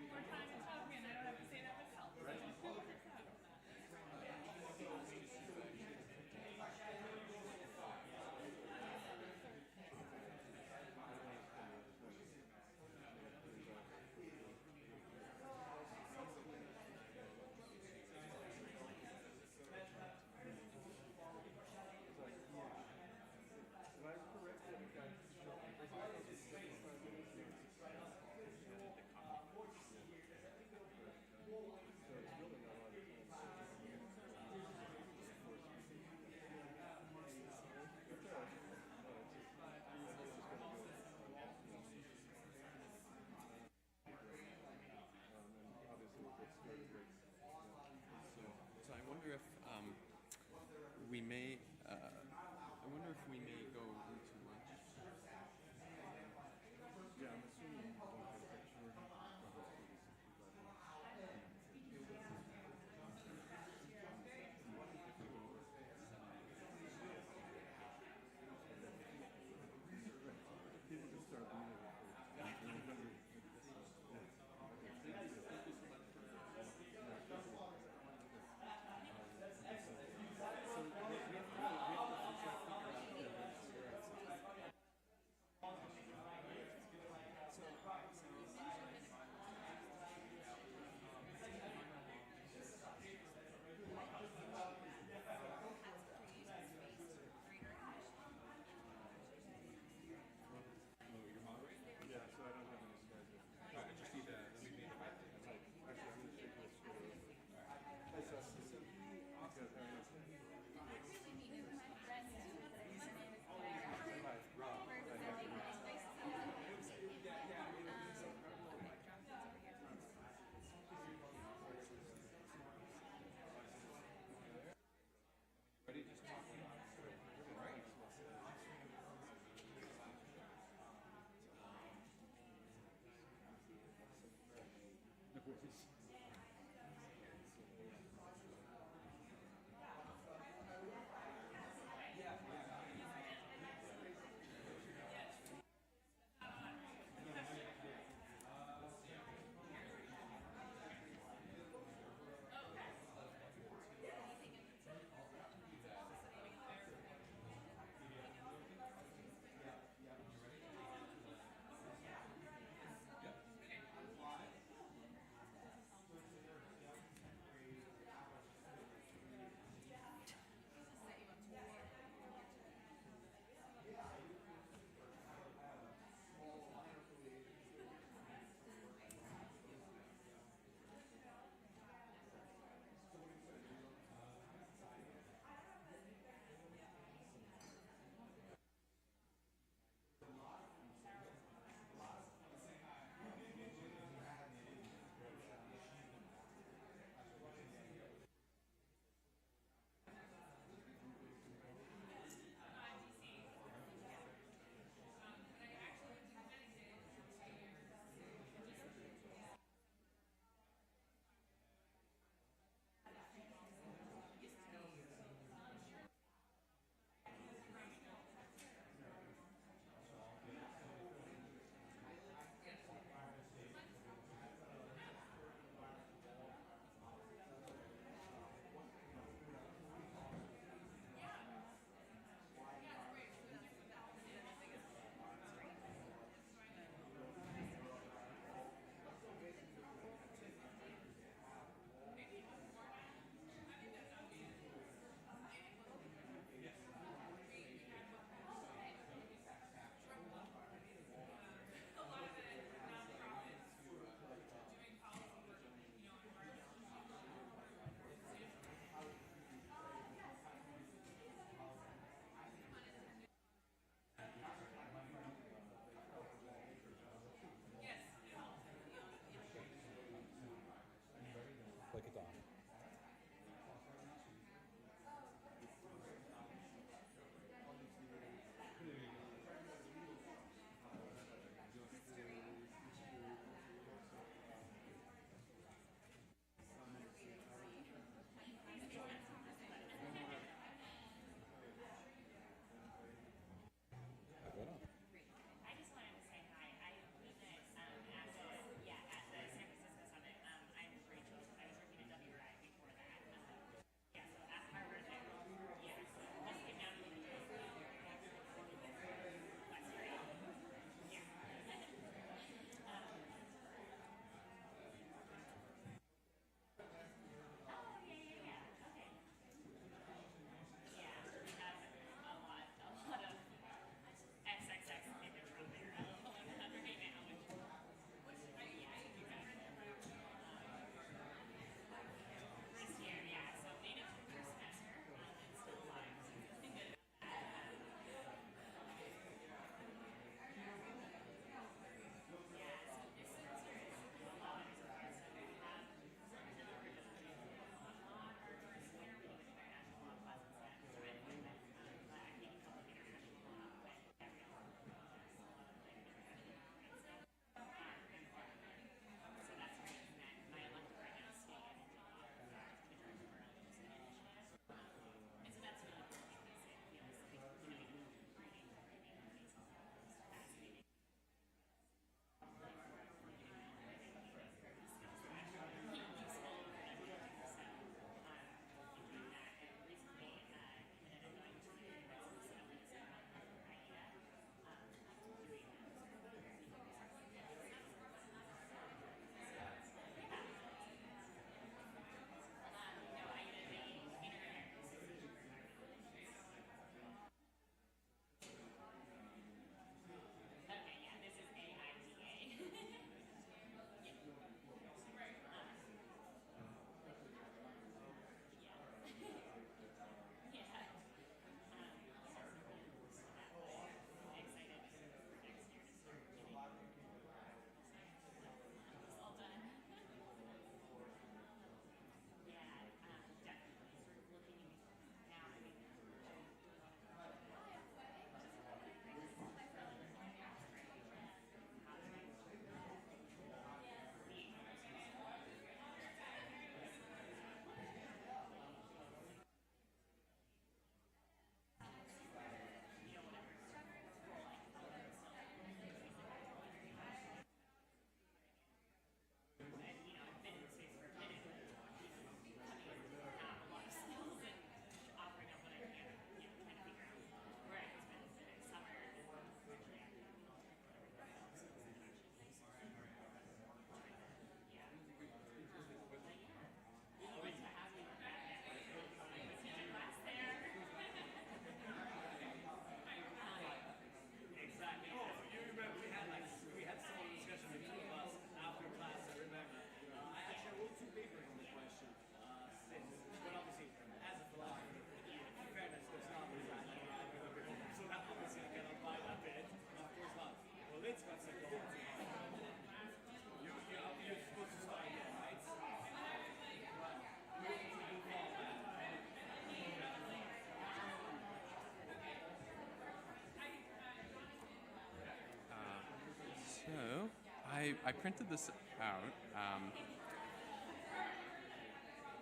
Speaker 20: I printed this out.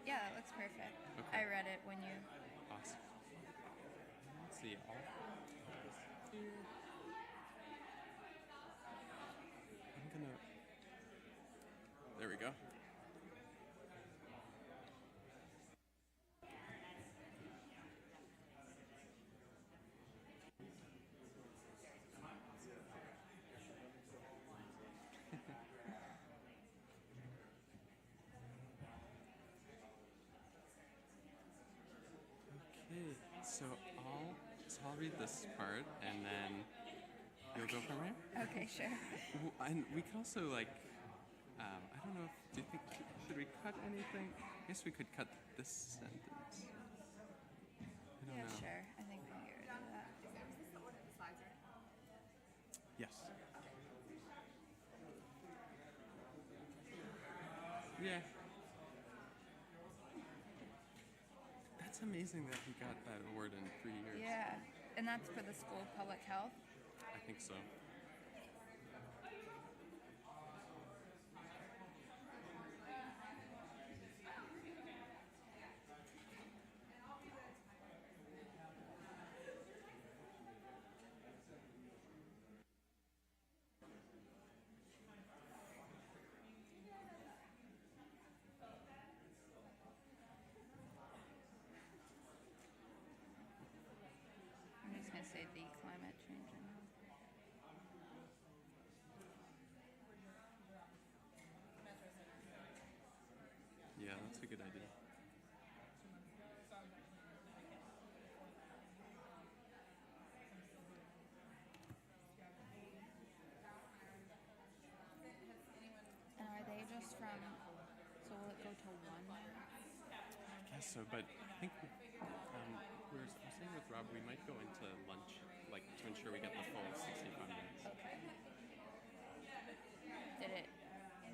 Speaker 2: Yeah, that looks perfect.
Speaker 20: Okay.
Speaker 2: I read it when you.
Speaker 20: Awesome. Let's see. I'm gonna. There we go. Okay, so I'll read this part and then you'll go from here.
Speaker 2: Okay, sure.
Speaker 20: And we can also I don't know. Do you think should we cut anything? I guess we could cut this sentence. I don't know.
Speaker 2: Sure. I think we can get rid of that.
Speaker 19: Is this the order the slides are in?
Speaker 20: Yes. Yeah. That's amazing that he got that award in 3 years.
Speaker 2: Yeah, and that's for the School of Public Health.
Speaker 20: I think so.
Speaker 2: I'm just going to say the climate change and health.
Speaker 20: Yeah, that's a good idea.
Speaker 2: And are they just from, so will it go to one?
Speaker 20: I guess so, but I think we were saying with Rob we might go into lunch, to ensure we get the full 65 minutes.
Speaker 2: Okay.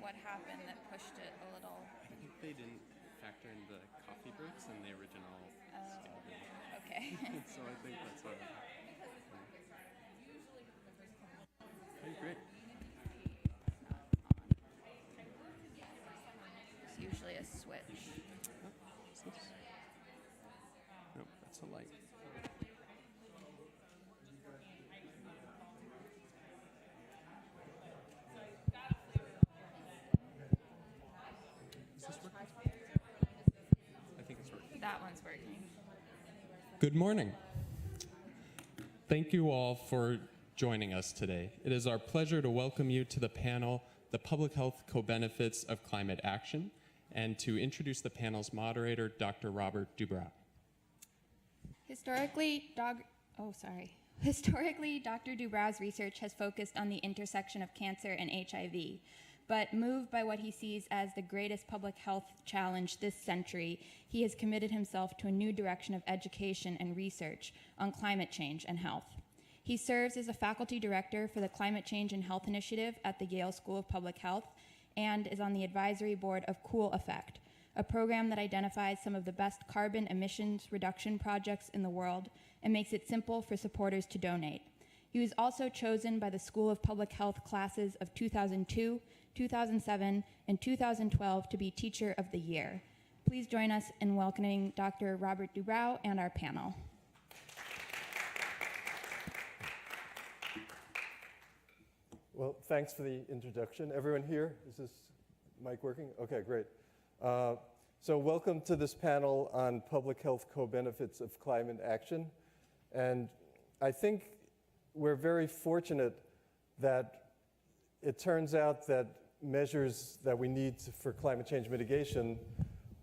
Speaker 2: What happened that pushed it a little?
Speaker 20: I think they didn't factor in the coffee breaks in the original schedule.
Speaker 2: Okay.
Speaker 20: So I think that's what. Okay, great.
Speaker 2: It's usually a switch.
Speaker 20: What's this? Nope, that's a light. Is this working? I think it's working.
Speaker 2: That one's working.
Speaker 20: Good morning. Thank you all for joining us today. It is our pleasure to welcome you to the panel, The Public Health Co-Benefits of Climate Action, and to introduce the panel's moderator, Dr. Robert Dubrow.
Speaker 2: Historically, Dr. Dubrow's research has focused on the intersection of cancer and HIV, but moved by what he sees as the greatest public health challenge this century, he has committed himself to a new direction of education and research on climate change and health. He serves as a faculty director for the Climate Change and Health Initiative at the Yale School of Public Health and is on the advisory board of Cool Effect, a program that identifies some of the best carbon emissions reduction projects in the world and makes it simple for supporters to donate. He was also chosen by the School of Public Health classes of 2002, 2007, and 2012 to be Teacher of the Year. Please join us in welcoming Dr. Robert Dubrow and our panel.
Speaker 21: Well, thanks for the introduction. Everyone here? Is this mic working? Okay, great. So welcome to this panel on public health co-benefits of climate action. And I think we're very fortunate that it turns out that measures that we need for climate change mitigation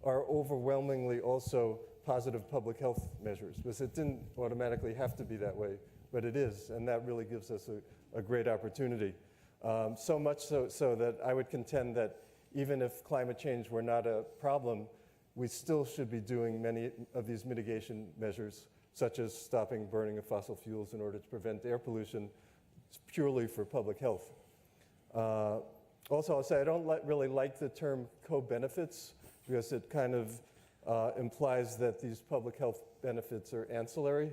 Speaker 21: are overwhelmingly also positive public health measures, because it didn't automatically have to be that way, but it is, and that really gives us a great opportunity. So much so that I would contend that even if climate change were not a problem, we still should be doing many of these mitigation measures, such as stopping burning of fossil fuels in order to prevent air pollution, purely for public health. Also, I'll say I don't really like the term co-benefits, because it kind of implies that these public health benefits are ancillary,